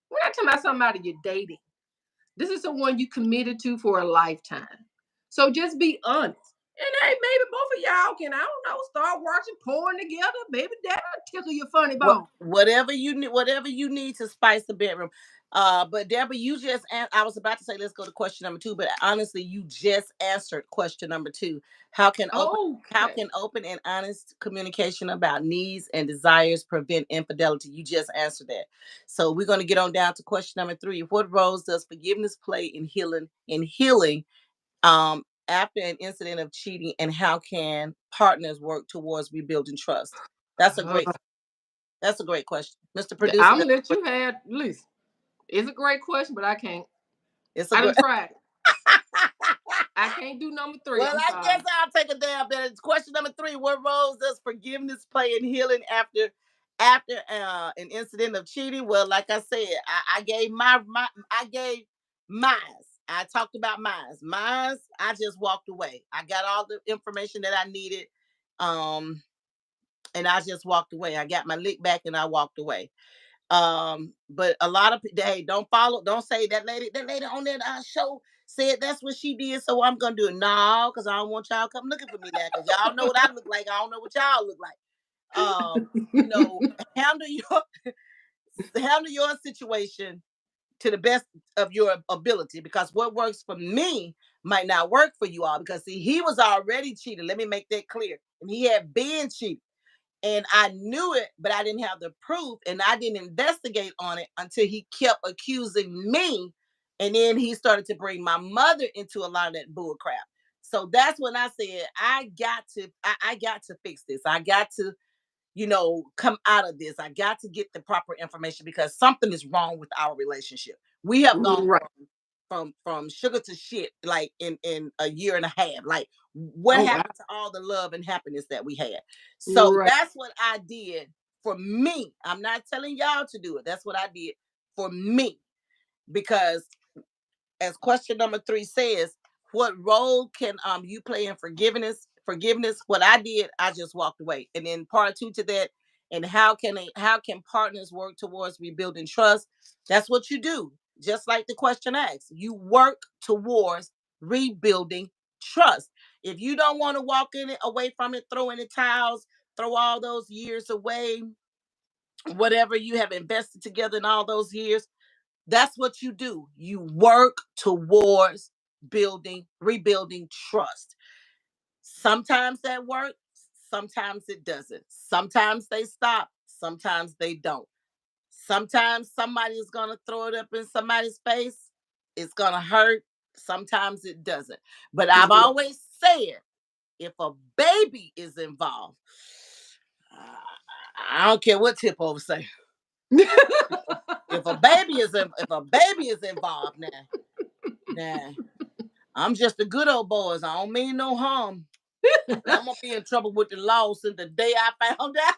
We're not talking about somebody you're dating. This is someone you committed to for a lifetime. So just be honest. And hey, maybe both of y'all can, I don't know, start watching porn together. Maybe that'll tickle your funny bone. Whatever you need to spice the bedroom. But Deborah, I was about to say let's go to question number 2, but honestly, you just answered question number 2. How can open and honest communication about needs and desires prevent infidelity? You just answered that. So we're going to get on down to question number 3. What roles does forgiveness play in healing? After an incident of cheating, and how can partners work towards rebuilding trust? That's a great question, Mr. Producer. I'm gonna let you have Lisa. It's a great question, but I can't. I done tried it. I can't do number three. Well, I'm I guess sorry. I'll take a dab at it. Question number 3: what roles does forgiveness play in healing after an incident of cheating? Well, like I said, I gave I gave mine. I talked about mine. Mine, I just walked away. I got all the information that I needed, um, and I just walked away. I got my lick back and I walked away. But a lot of people, hey, don't say that lady on that show said that's what she did, so I'm gonna do it. No, because I don't want y'all come looking for me now, because y'all know what I look like. I don't know what y'all look like. You know, handle your handle your situation to the best of your ability, because what works for me might not work for you all. Because see, he was already cheated. Let me make that clear. And he had been cheated. And I knew it, but I didn't have the proof, and I didn't investigate on it until he kept accusing me. And then he started to bring my mother into a lot of that bull crap. So that's when I said, I got to fix this. I got to, come out of this. I got to get the proper information, because something is wrong with our relationship. We have gone Right. from sugar to shit, like in a year and a half. Like, what Oh wow. happened to all the love and happiness that we had? So Right. that's what I did for me. I'm not telling y'all to do it. That's what I did for me. Because as question number 3 says, what role can you play in forgiveness? What I did, I just walked away. And then part 2 to that, and how can partners work towards rebuilding trust? That's what you do. Just like the question asks, you work towards rebuilding trust. If you don't want to walk in it, away from it, throw in the towels, throw all those years away, whatever you have invested together in all those years, that's what you do. You work towards rebuilding trust. Sometimes that works, sometimes it doesn't. Sometimes they stop, sometimes they don't. Sometimes somebody is going to throw it up in somebody's face. It's going to hurt. Sometimes it doesn't. But I've Right. always said, if a baby is involved, I don't care what Tip over say. If a baby is involved now, I'm just a good old boys. I don't mean no harm. And I'm gonna be in trouble with the law since the day I found out.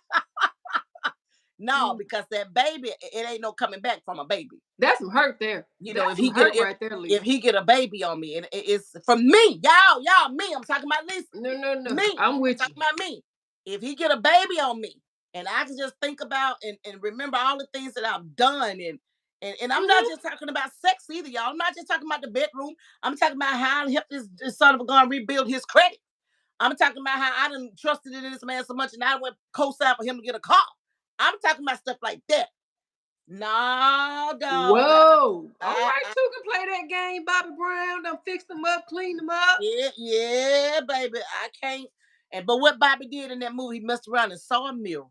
No, because that baby, it ain't no coming back from a baby. That's some hurt there. If That's he some get hurt right there, if Lisa. he get a baby on me, and it's from me, y'all, me. I'm talking about Lisa. No, no, no. Me. I'm I'm with you. talking about me. If he get a baby on me, and I can just think about and remember all the things that I've done, and I'm not Hmm. just talking about sex either, y'all. I'm not just talking about the bedroom. I'm talking about how I helped this son of a gun rebuild his credit. I'm talking about how I done trusted in this man so much, and I went co-sign for him to get a car. I'm talking about stuff like that. No, dog. Whoa. All right, I you can play that game, Bobby Brown. Done fix them up, clean them up. yeah, baby. I can't. But what Bobby did in that movie, he messed around and saw a mirror.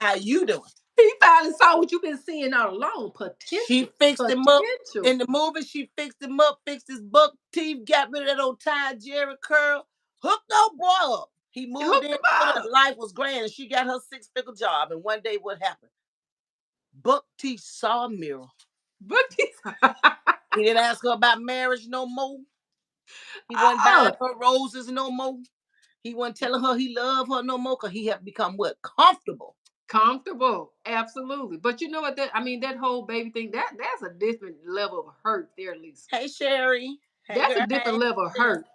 How you doing? He finally saw what you've been seeing all along. She Potential. fixed him up Potential. in the movie. She fixed him up, fixed his buck teeth, got rid of that old Ty Jerry curl, hooked old boy up. He moved Hooked in them with her. up. Life was grand, and she got her six-figure job. And one day, what happened? Buck T saw a mirror. But he's He didn't ask her about marriage no more. He wasn't buying uh, her roses no more. He wasn't telling her he loved her no more, because he had become what? Comfortable. comfortable. Absolutely. But you know what? That whole baby thing, that's a different level of hurt there, Lisa. Hey, Sherry. Hey, That's a girl. different Hey. level of Sis. hurt.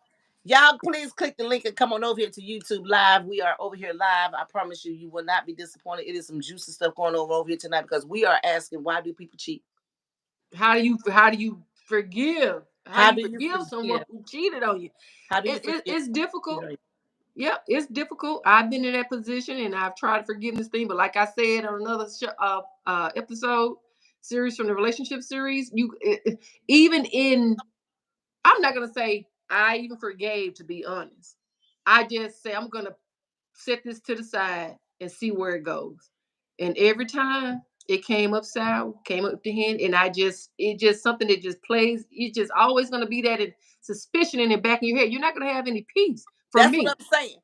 Y'all, please click the link and come on over here to YouTube Live. We are over here live. I promise you, you will not be disappointed. It is some juicy stuff going on over here tonight, because we are asking, why do people cheat? How do you forgive? How do How you do you forgive someone forgive? who cheated on you? How do you It, it forgive? it's difficult. Yep, it's difficult. I've been in that position and I've tried forgiveness thing, but like I said on another episode series from the relationship series, even in I'm not gonna say I even forgave, to be honest. I just say I'm gonna set this to the side and see where it goes. And every time it came up sour, came up to hand, and it just something that just plays. It's just always gonna be that suspicion in the back of your head. You're not gonna have any peace. For That's what me, I'm saying.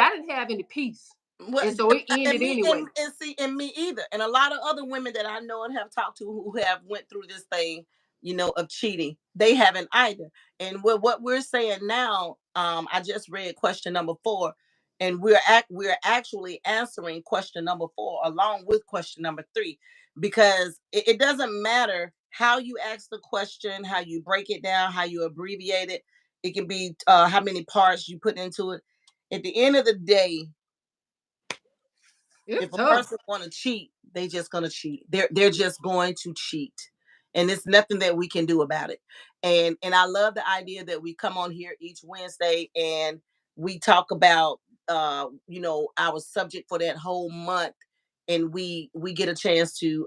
I didn't have any peace, Well, and so it and ended me anyway. and see, and me either, and a lot of other women that I know and have talked to who have went through this thing. of cheating. They haven't either. And what we're saying now, I just read question number 4, and we're actually answering question number 4 along with question number 3, because it doesn't matter how you ask the question, how you break it down, how you abbreviate it. It can be how many parts you put into it. At the end of the day, It's if a tough. person want to cheat, they just gonna cheat. They're just going to cheat, and it's nothing that we can do about it. And I love the idea that we come on here each Wednesday and we talk about our subject for that whole month, and we get a chance to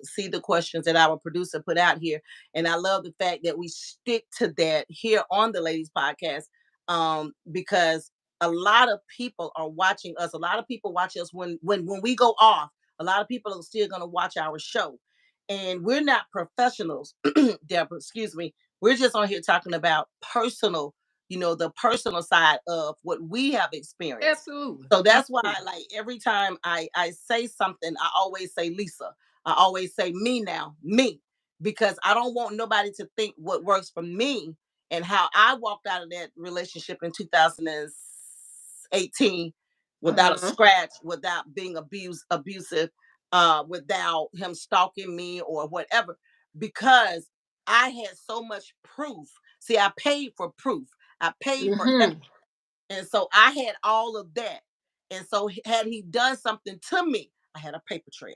see the questions that our producer put out here. And I love the fact that we stick to that here on the Ladies Podcast, because a lot of people are watching us. A lot of people watch us when we go off. A lot of people are still going to watch our show, and we're not professionals, Deborah. Excuse me. We're just on here talking about personal, the personal side of what we have experienced. Absolutely. So that's why, Absolutely. like, every time I say something, I always say Lisa. I always say me now, me, because I don't want nobody to think what works for me and how I walked out of that relationship in 2018 without a Uh-huh. scratch, without being abusive, without him stalking me or whatever, because I had so much proof. See, I paid for proof. I paid for Mm-hmm. evidence. And so I had all of that. And so had he done something to me, I had a paper trail.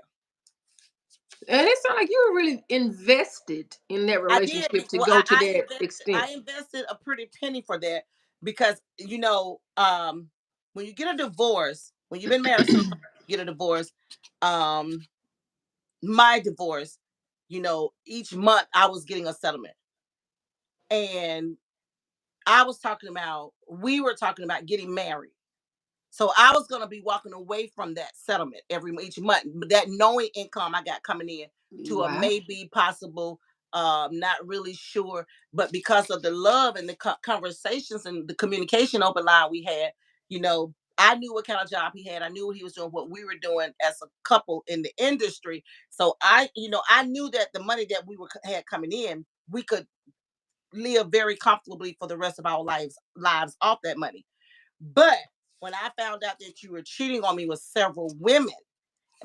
And it sounds like you were really invested in that I did. relationship to Well, go to I that invested. extent. I invested a pretty penny for that because when you get a divorce, when you've been married so long, you get a divorce. Um, my divorce, each month I was getting a settlement, and we were talking about getting married. So I was going to be walking away from that settlement each month, that knowing income I got coming in to a Wow. maybe possible, not really sure, but because of the love and the conversations and the communication open line we had, I knew what kind of job he had. I knew what he was doing, what we were doing as a couple in the industry. So I knew that the money that had coming in, we could live very comfortably for the rest of our lives off that money. But when I found out that you were cheating on me with several women,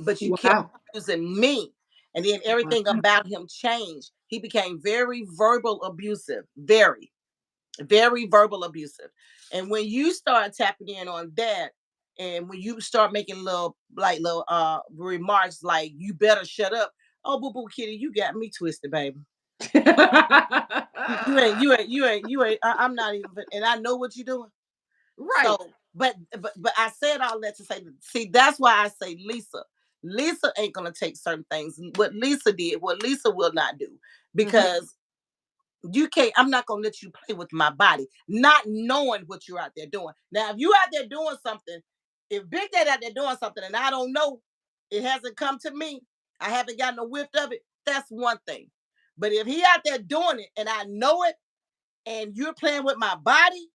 but you kept Wow. using me, and then everything Wow. about him changed. He became very verbal abusive, very, very verbal abusive. And when you start tapping in on that, and when you start making little remarks like "you better shut up," oh boo boo kitty, you got me twisted, baby. You ain't. I'm not even, and I know what you're doing. Right. So, but I said all that to say, see, that's why I say Lisa. Lisa ain't gonna take certain things. What Lisa did, what Lisa will not do, Hmm. because you can't. I'm not gonna let you play with my body, not knowing what you're out there doing. Now, if you out there doing something, if Big Daddy out there doing something, and I don't know, it hasn't come to me, I haven't gotten a whiff of it. That's one thing. But if he out there doing it, and I know it, and you're playing with my body,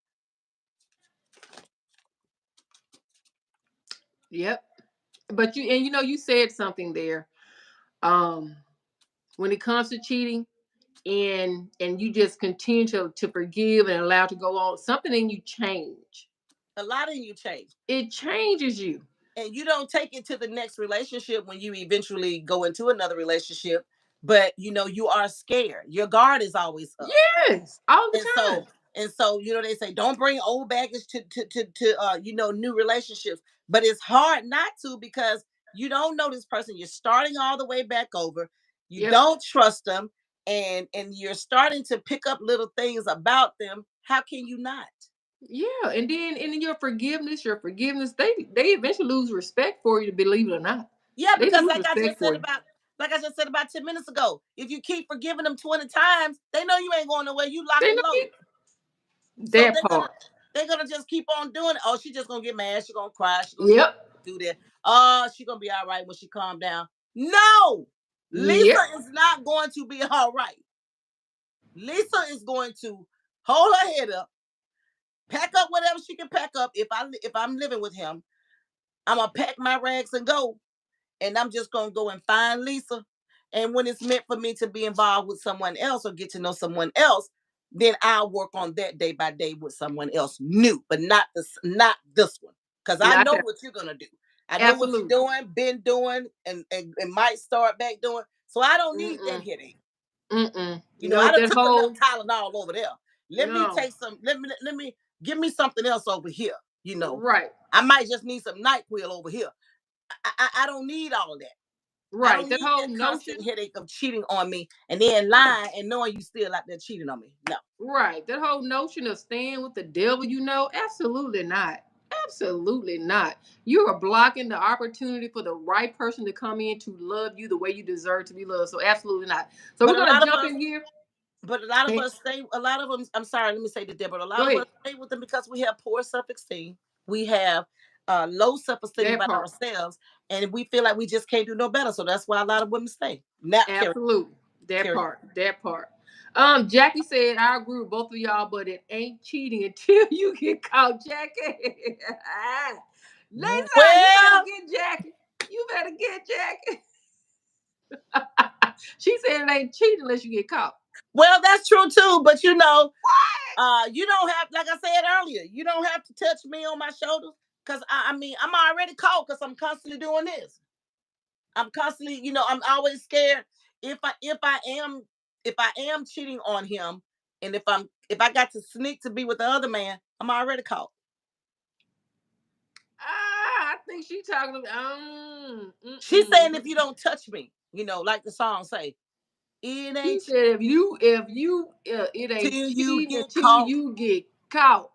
Yep. But you said something there. Um, when it comes to cheating, and you just continue to forgive and allow to go on, something in you change. a lot of you change. It changes you. And you don't take it to the next relationship when you eventually go into another relationship, but you are scared, your guard is always up. Yes, all the and so time. and so they say don't bring old baggage to new relationships, but it's hard not to, because you don't know this person, you're starting all the way back over, you Yep. don't trust them, and you're starting to pick up little things about them. How can you not? Yeah, and then in your forgiveness, they eventually lose respect for you. Believe it or not, Yeah, they because lose respect for you. like I just said about 10 minutes ago, if you keep forgiving them 20 times, they know you ain't going nowhere. You locked They and know you. loaded. So That part. they're gonna just keep on doing it. Oh, she just gonna get mad, she gonna cry, she gonna Yep. do that. Oh, she gonna be all right when she calm down. No, Lisa Yep. is not going to be all right. Lisa is going to hold her head up, pack up whatever she can pack up. If I'm living with him, I'm gonna pack my rags and go, and I'm just gonna go and find Lisa, And when it's meant for me to be involved with someone else or get to know someone else, then I'll work on that day by day with someone else new, but not this one. Because I Not know that. what you're gonna do. I know what you're Absolutely. doing, been doing, and might start back doing. So I don't need that Mm-mm. headache. Mm-mm. I No, done that took enough whole Tylenol over there. Let me no. take some. Let me give me something else over here. Right. I might just need some NyQuil over here. I don't need all of that. I Right. don't That need whole that notion. constant headache of cheating on me and then lying and knowing you still out there cheating on me. No. Right. That whole notion of staying with the devil, absolutely not. Absolutely not. You are blocking the opportunity for the right person to come in to love you the way you deserve to be loved. So absolutely not. So we're But a gonna lot of jump us, in here. but a lot of And us stay. A lot of them. I'm sorry. Let me say this, Deborah. A lot go of us ahead. stay with them because we have poor self-esteem. We have low self-esteem That about part. ourselves, and we feel like we just can't do no better. So that's why a lot of women stay. Now, carry, Absolutely. That carry on. part. That part. Jackie said, I agree with both of y'all, but it ain't cheating until you get caught, Jackie. Lisa, you better Well, get Jackie. You better get Jackie. She said it ain't cheating unless you get caught. well, that's true too. But you don't have, like I said earlier, you don't have to touch me on my shoulders because I mean, I'm already caught because I'm constantly doing this. I'm constantly, I'm always scared if I am cheating on him, and if I got to sneak to be with the other man, I'm already caught. I think she talking about She's saying if you don't touch me, like the song say, it She ain't said if it ain't till you cheating get until caught. you get caught.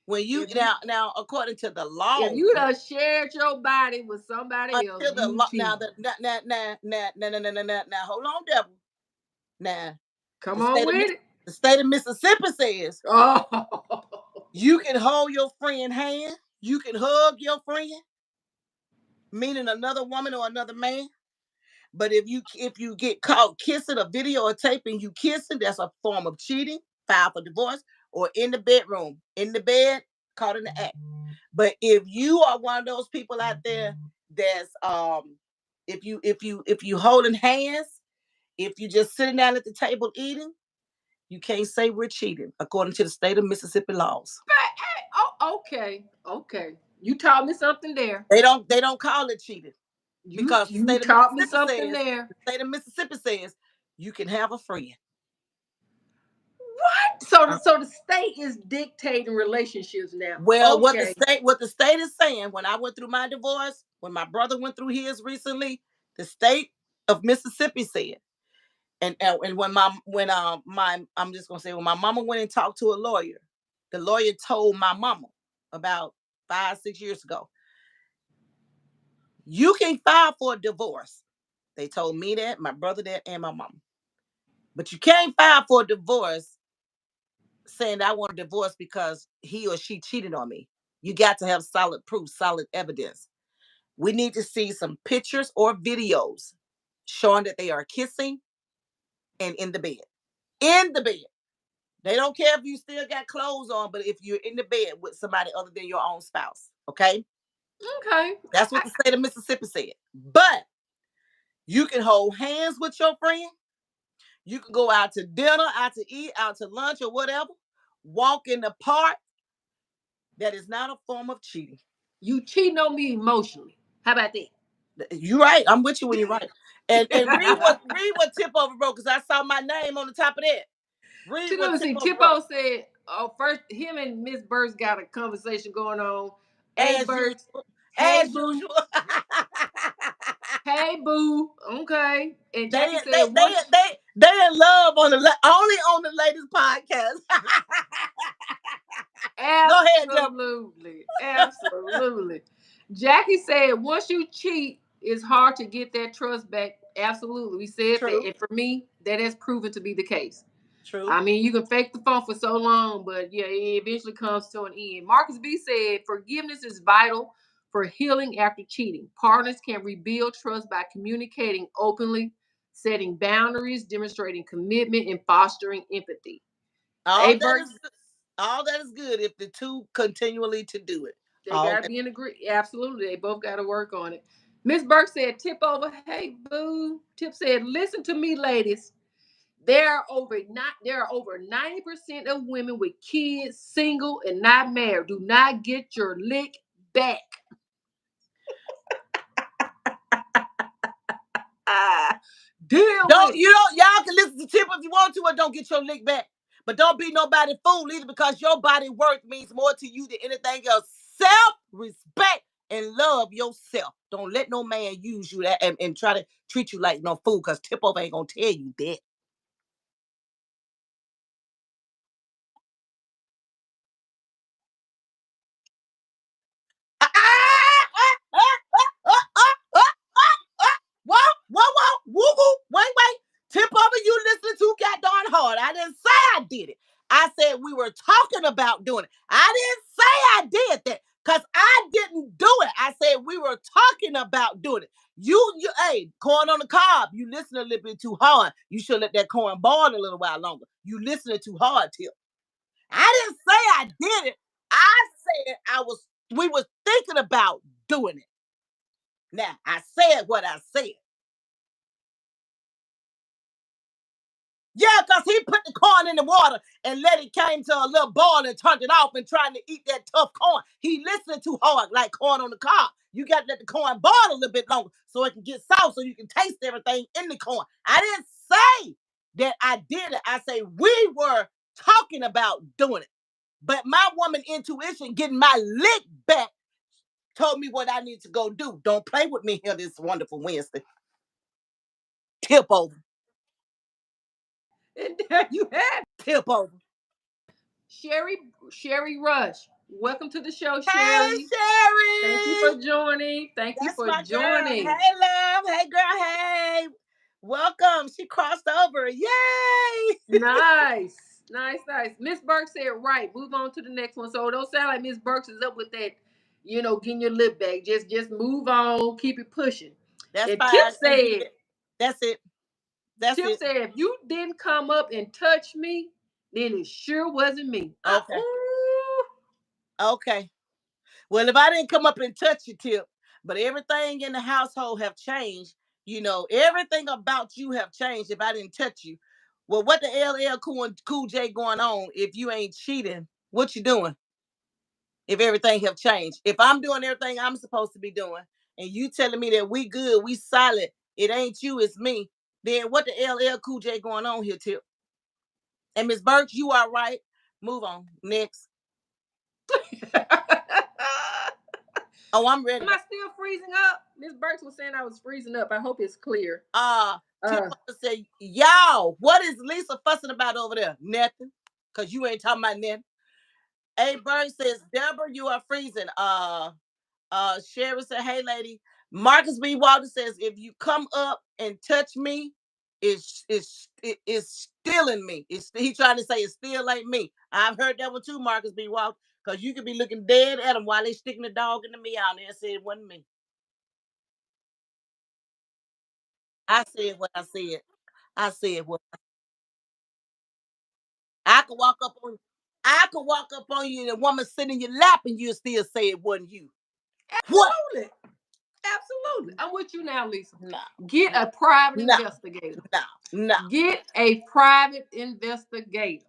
When you If you now according to the if law, you done shared your body with somebody else, until the you law now cheat. the now hold on, devil. Now the Come on state of with it. the state of Mississippi says Oh, you can hold your friend hand, you can hug your friend, meaning another woman or another man. But if you get caught kissing a video or taping you kissing, that's a form of cheating, file for divorce, or in the bedroom, in the bed, caught in the act. But if you are one of those people out there that's if you holding hands, if you just sitting down at the table eating, you can't say we're cheating according to the state of Mississippi laws. okay, okay. You taught me something there. They don't call it cheating because You taught me something there. the state of Mississippi says you can have a friend. What? So the state is dictating relationships now. Well, Okay. what the state is saying, when I went through my divorce, when my brother went through his recently, the state of Mississippi said, and when I'm just gonna say when my mama went and talked to a lawyer, the lawyer told my mama about 5 6 years ago, you can file for a divorce. They told me that, my brother that, and my mama, but you can't file for a divorce saying that I want a divorce because he or she cheated on me. You got to have solid proof, solid evidence. We need to see some pictures or videos showing that they are kissing and in the bed. In the bed. They don't care if you still got clothes on, but if you're in the bed with somebody other than your own spouse, okay? Okay. That's what the state of Mississippi said. But you can hold hands with your friend. You can go out to dinner, out to eat, out to lunch or whatever. Walk in the park. That is not a form of cheating. You cheating on me emotionally. How about You're right. I'm with you when you're right. And read what that? read what Tip Over wrote because I saw my name on the top of that. Read Let what me Tip see. Over wrote. Tipo said, "Oh, first him and Miss Burks got a conversation going on. Hey, As Burks. usual. Hey, As boo. usual. Hey, boo. Okay." And they Jackie they said, they "Once, they in love on only on the latest podcast. Go ahead, Deborah. absolutely, absolutely." Jackie said, "Once you cheat, it's hard to get that trust back." Absolutely, we said that, True. and for me, that has proven to be the case. True. I mean, you can fake the fun for so long, but yeah, it eventually comes to an end. Marcus B said, forgiveness is vital for healing after cheating. Partners can rebuild trust by communicating openly, setting boundaries, demonstrating commitment, and fostering empathy. All A that Burks, is all that is good if the two continually to do it. they All got to that. be in agree. Absolutely. They both got to work on it. Miss Burke said, tip over. Hey, boo. Tip said, listen to me, ladies. There are over 90% of women with kids, single and not married. Do not get your lick back. Ah, deal with Don't it. you don't y'all can listen to Tip if you want to, or don't get your lick back. But don't be nobody fool either, because your body worth means more to you than anything else. Self-respect and love yourself. Don't let no man use you that and try to treat you like no fool, because Tip over ain't gonna tell you that. Ah, ah, ah, ah, ah, ah, ah, ah, ah. Whoa, whoa, whoa, woo, woo, wait. Tip over, you listening too goddamn hard. I didn't say I did it. I said we were talking about doing it. I didn't say I did that, because I didn't do it. I said we were talking about doing it. Hey, corn on the cob. You listening a little bit too hard. You should let that corn boil a little while longer. You listening too hard, Tip. I didn't say I did it. I said we was thinking about doing it. Now, I said what I said. Yeah, because he put the corn in the water and let it came to a little boil and turned it off and trying to eat that tough corn. He listening too hard, like corn on the cob. You got to let the corn boil a little bit longer so it can get soft, so you can taste everything in the corn. I didn't say that I did it. I say we were talking about doing it. But my woman intuition, getting my lick back, told me what I need to go do. Don't play with me here this wonderful Wednesday. Tip over. And there you have it. Tip over. Sherry Rush. Welcome to the show, Hey, Sherry. Thank you Sherry. for joining. Thank you That's for my girl. joining. Hey, love. Hey, girl. Hey. Welcome. She crossed over. Yay. Nice. Nice. Miss Burke said, right. Move on to the next one. So don't sound like Miss Burke is up with that, getting your lip back. Just move on. Keep it pushing. That's And fine. And did it. That's it. That's Tip it. said, if you didn't come up and touch me, then it sure wasn't me. Okay. Ooh. Okay. Well, if I didn't come up and touch you, Tip, but everything in the household have changed, everything about you have changed if I didn't touch you. Well, what the LL Cool J going on if you ain't cheating? What you doing if everything have changed? If I'm doing everything I'm supposed to be doing, and you telling me that we good, we solid, it ain't you, it's me, then what the LL Cool J going on here, Tip? And Miss Burke, you are right. Move on. Next. Oh, I'm ready. Am I still freezing up? Miss Burks was saying I was freezing up. I hope it's clear. Tip say, y'all, what is Lisa fussing about over there? Nothing. Cause you ain't talking about nothing. A Bird says, Deborah, you are freezing. Sherry said, hey lady. Marcus B. Walter says, if you come up and touch me, it's stealing me. He trying to say it still ain't me. I've heard that one too, Marcus B. Walter. Because you could be looking dead at him while they sticking the dog in the meow and they said it wasn't me. I said what I said. I said what I could walk up on you. I could walk up on you and a woman sitting in your lap and you still say it wasn't you. What? Absolutely. Absolutely. I'm with you now, Lisa. No, Get a private no, investigator. no, no. Get a private investigator.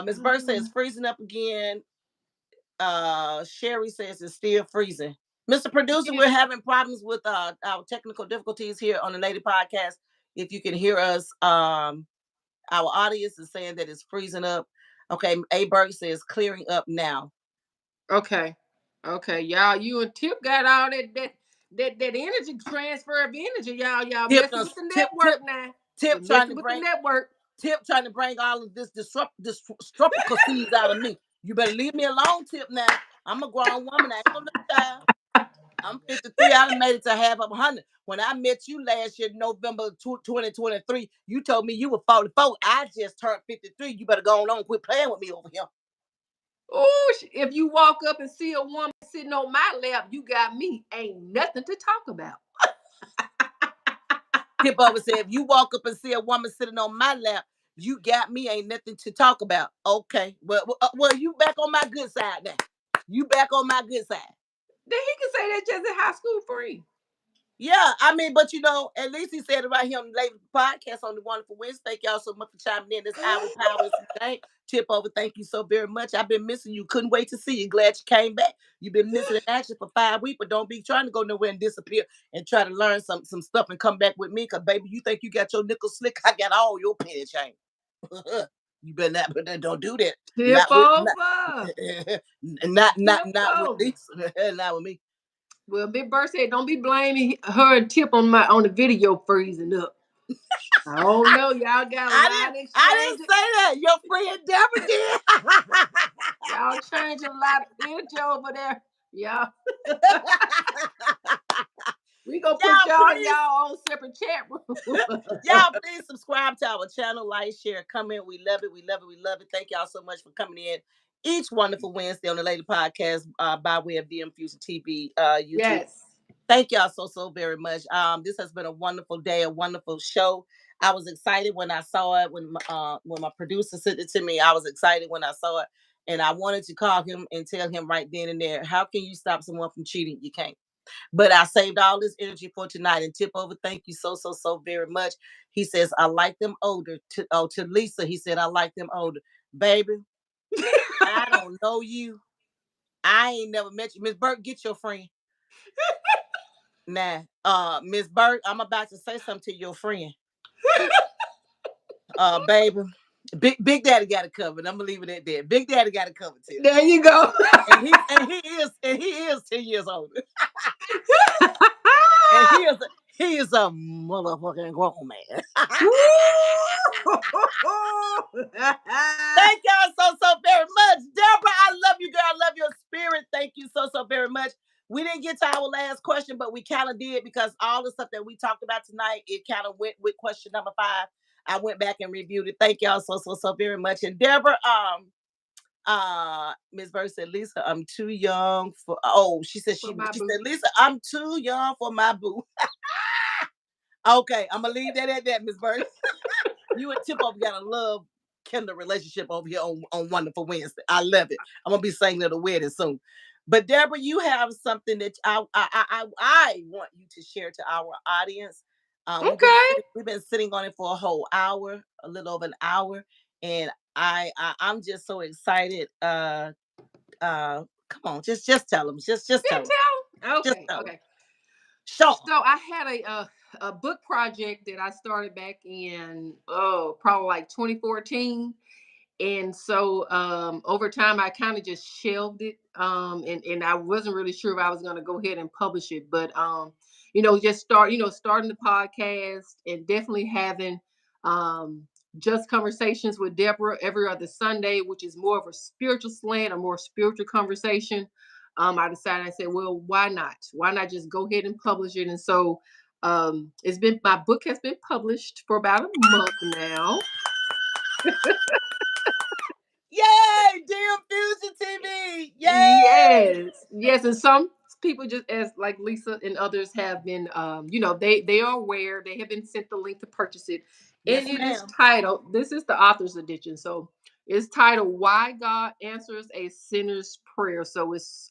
Miss Bird says freezing up again. Sherry says it's still freezing. Mr. Producer, we're having problems with our technical difficulties here on the Lady Podcast. If you can hear us, our audience is saying that it's freezing up. Okay, A Berg says clearing up now. Okay. Okay, y'all. You and Tip got all that energy transfer of energy, y'all. Y'all Tip, messing with the network now. Tip You're trying messing to with the bring network. Tip trying to bring all of this disruptical seeds out of me. You better leave me alone, Tip. Now I'm a grown woman. I ain't no little child. I'm 53. I done made it to half of 100. When I met you last year, November 2023, you told me you were 44. I just turned 53. You better go on and quit playing with me over here. Oh, if you walk up and see a woman sitting on my lap, you got me. Ain't nothing to talk about. Tip over said, if you walk up and see a woman sitting on my lap, you got me. Ain't nothing to talk about. Okay. Well, you back on my good side now. You back on my good side. Then he can say that just a high school friend. Yeah, I mean, but at least he said it right here on the latest podcast on the Wonderful Wednesday. Thank y'all so much for chiming in. This hour power is today. Tip over. Thank you so very much. I've been missing you. Couldn't wait to see you. Glad you came back. You've been missing in action for 5 weeks, but don't be trying to go nowhere and disappear and try to learn some stuff and come back with me. Cause baby, you think you got your nickel slick? I got all your penny chain. You better not, but don't do that. Tip Not with over. Tip not with over. Lisa. Not with me. Well, Big Bird said, "Don't be blaming her and Tip on the video freezing up." I don't know. Y'all got a lot of I exchange. didn't say that. Your friend Deborah did. Y'all change a lot of energy over there. Y'all, we gonna put y'all y'all in please, y'all own separate chat room. y'all please subscribe to our channel, like, share, comment. We love it. We love it. We love it. Thank y'all so much for coming in each wonderful Wednesday on the Lady Podcast by way of DM Fusion TV YouTube. Yes. Thank y'all so very much. This has been a wonderful day, a wonderful show. I was excited when I saw it. When my producer sent it to me, I was excited when I saw it, and I wanted to call him and tell him right then and there, how can you stop someone from cheating? You can't. But I saved all this energy for tonight. And Tip over, thank you so very much. He says, I like them older. To Lisa, he said, I like them older. Baby, I don't know you. I ain't never met you. Miss Burke, get your friend. Nah. Miss Burke, I'm about to say something to your friend. Baby. Big Daddy got it covered. I'm gonna leave it at that. Big Daddy got it covered too. There you go. And he is 10 years older. And he is a motherfucking grown man. Thank y'all so very much. Deborah, I love you, girl. I love your spirit. Thank you so very much. We didn't get to our last question, but we kind of did because all the stuff that we talked about tonight, it kind of went with question number 5. I went back and reviewed it. Thank y'all so very much. And Deborah, Miss Bird said, Lisa, I'm too young for she said For my she boo. said, Lisa, I'm too young for my boo. Okay, I'm gonna leave that at that, Miss Bird. You and Tip over got a love kindle relationship over here on Wonderful Wednesday. I love it. I'm gonna be singing at a wedding soon. But Deborah, you have something that I want you to share to our audience. Okay. We've been sitting on it for a whole hour, a little over an hour, and I'm just so excited. Come on, just tell them, just tell them, Didn't tell. just Okay. tell them. Okay. Sure. So I had a book project that I started back in probably like 2014. And so over time I kind of just shelved it, and I wasn't really sure if I was going to go ahead and publish it, but just starting the podcast and definitely having um, just conversations with Deborah every other Sunday, which is more of a spiritual slant, a more spiritual conversation. I decided, I said, well, why not just go ahead and publish it? And so my book has been published for about a month now. Yay, damn Fusion TV. Yay. Yes, yes, and some people, just as like Lisa and others, have been, they are aware. They have been sent the link to purchase it, and Yes, it is ma'am. titled. This is the author's edition, so it's titled "Why God Answers a Sinner's Prayer." So it's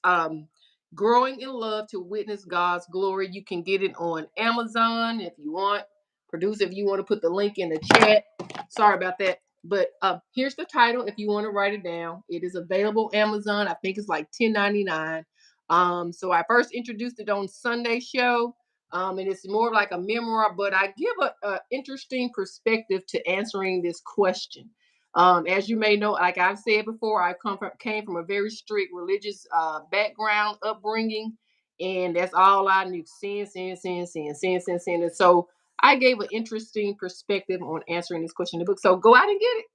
growing in love to witness God's glory. You can get it on Amazon if you want. Producer, if you want to put the link in the chat. Sorry about that. But here's the title if you want to write it down. It is available Amazon. I think it's like $10.99. So I first introduced it on Sunday show. And it's more like a memoir, but I give a interesting perspective to answering this question. As you may know, like I've said before, came from a very strict religious background, upbringing, and that's all I knew: sin. And so I gave an interesting perspective on answering this question in the book. So go out and get it.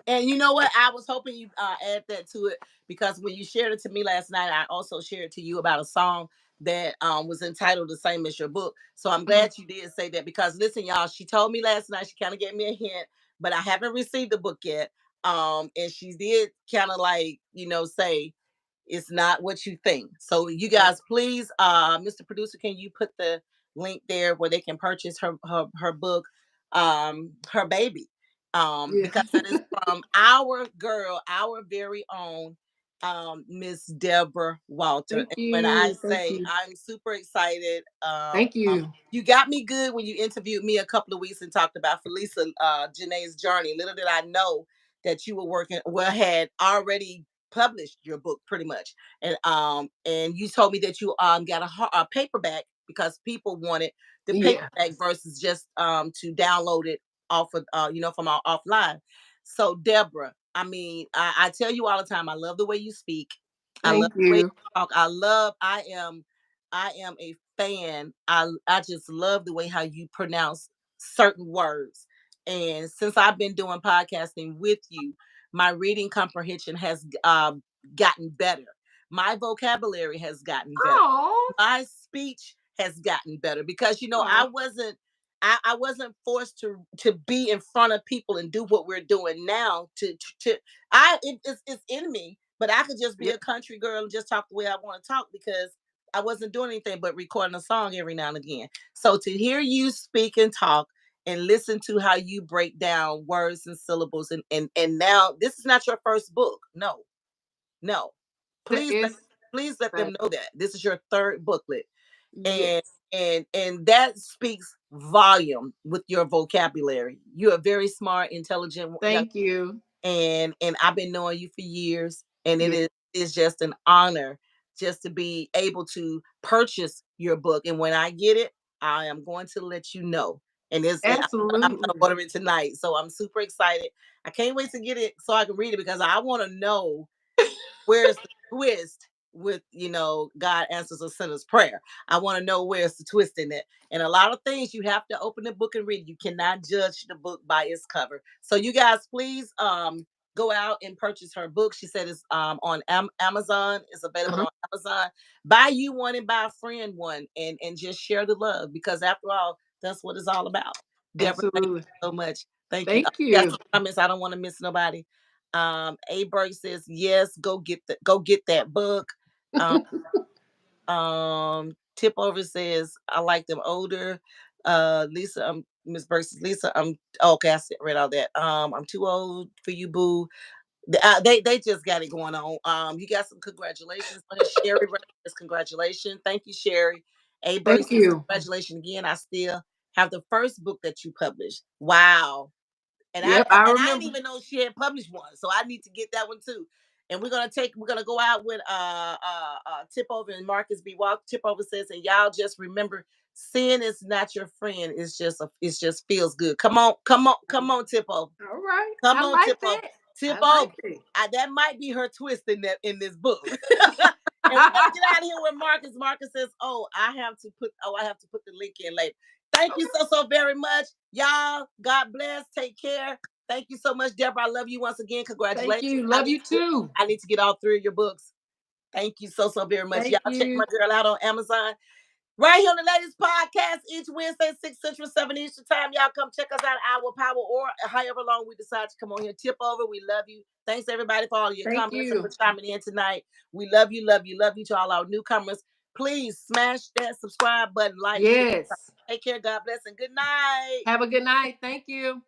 And you know what? I was hoping you add that to it because when you shared it to me last night, I also shared to you about a song that was entitled the same as your book. So I'm Mhm. glad you did say that because listen, y'all, she told me last night, she kind of gave me a hint, but I haven't received the book yet. And she did kind of like, say it's not what you think. So you guys, please, Mr. Producer, can you put the link there where they can purchase her book, Her Baby? Yeah. Because that is from our girl, our very own Miss Deborah Walter. Thank And when I you. Thank say you. I'm super excited, Thank you. you got me good when you interviewed me a couple of weeks and talked about Felisa Janae's journey. Little did I know that you were working, well, had already published your book pretty much. And you told me that you got a paperback because people wanted the Yeah. paperback versus just to download it off of from our offline. So Deborah, I mean, I tell you all the time, I love the way you speak. I love Thank the way you you. talk. I am a fan. I just love the way how you pronounce certain words. And since I've been doing podcasting with you, my reading comprehension has gotten better. My vocabulary has gotten better. Oh. My speech has gotten better because Oh. I wasn't forced to be in front of people and do what we're doing now. It's in me, but I could just be Yep. a country girl and just talk the way I want to talk because I wasn't doing anything but recording a song every now and again. So to hear you speak and talk and listen to how you break down words and syllables, and now this is not your first book. No, no. That Please let is please let them that. know that this is your third booklet, and Yes. that speaks volume with your vocabulary. You're a very smart, intelligent young, Thank you. and I've been knowing you for years, and Yeah. is just an honor just to be able to purchase your book. And when I get it, I am going to let you know. I'm going to Absolutely. order it tonight, so I'm super excited. I can't wait to get it so I can read it because I want to know where's the twist with God answers a sinner's prayer. I want to know where's the twist in it. And a lot of things you have to open the book and read. You cannot judge the book by its cover. So you guys, please go out and purchase her book. She said it's on Amazon. It's available Uh-huh. on Amazon. Buy you one and buy a friend one, and just share the love because after all, that's what it's all about. Deborah, thank Absolutely. you so much. Thank you. Thank Got you. some comments. I don't want to miss nobody. Aberg says yes. Go get that book. Um, Tip over says I like them older. Lisa, Miss Burke says Lisa, okay. Read all that. I'm too old for you, boo. They just got it going on. You got some congratulations on it. Sherry says congratulations. Thank you, Sherry. Aberg Thank says you. congratulations again. I still have the first book that you published. Wow. And Yep, I I didn't remember. even know she had published one, so I need to get that one too. And we're gonna go out with Tip Over and Marcus B. Walk. Tip Over says, and y'all just remember, sin is not your friend. It's just feels good. Come on, Tip Over. All right. Come I on, like Tip Over. that. Tip I like Over. that. That might be her twist in this book. And we're gonna get out of here with Marcus. Marcus says, I have to put the link in later. Thank you so very much. Y'all, God bless. Take care. Thank you so much, Deborah. I love you once again. Thank Congratulations. you. Love you too. I need to get all three of your books. Thank you so very much. Thank Y'all check you. my girl out on Amazon. Right here on the Ladies Podcast each Wednesday, 6 Central, 7 Eastern Time. Y'all come check us out, Our Power, or however long we decide to come on here. Tip over. We love you. Thanks everybody for all your Thank comments and you. for chiming in tonight. We love you, love you, love you to all our newcomers. Please smash that subscribe button, like, share. Yes. Take care. God bless and good night. Have a good night. Thank you.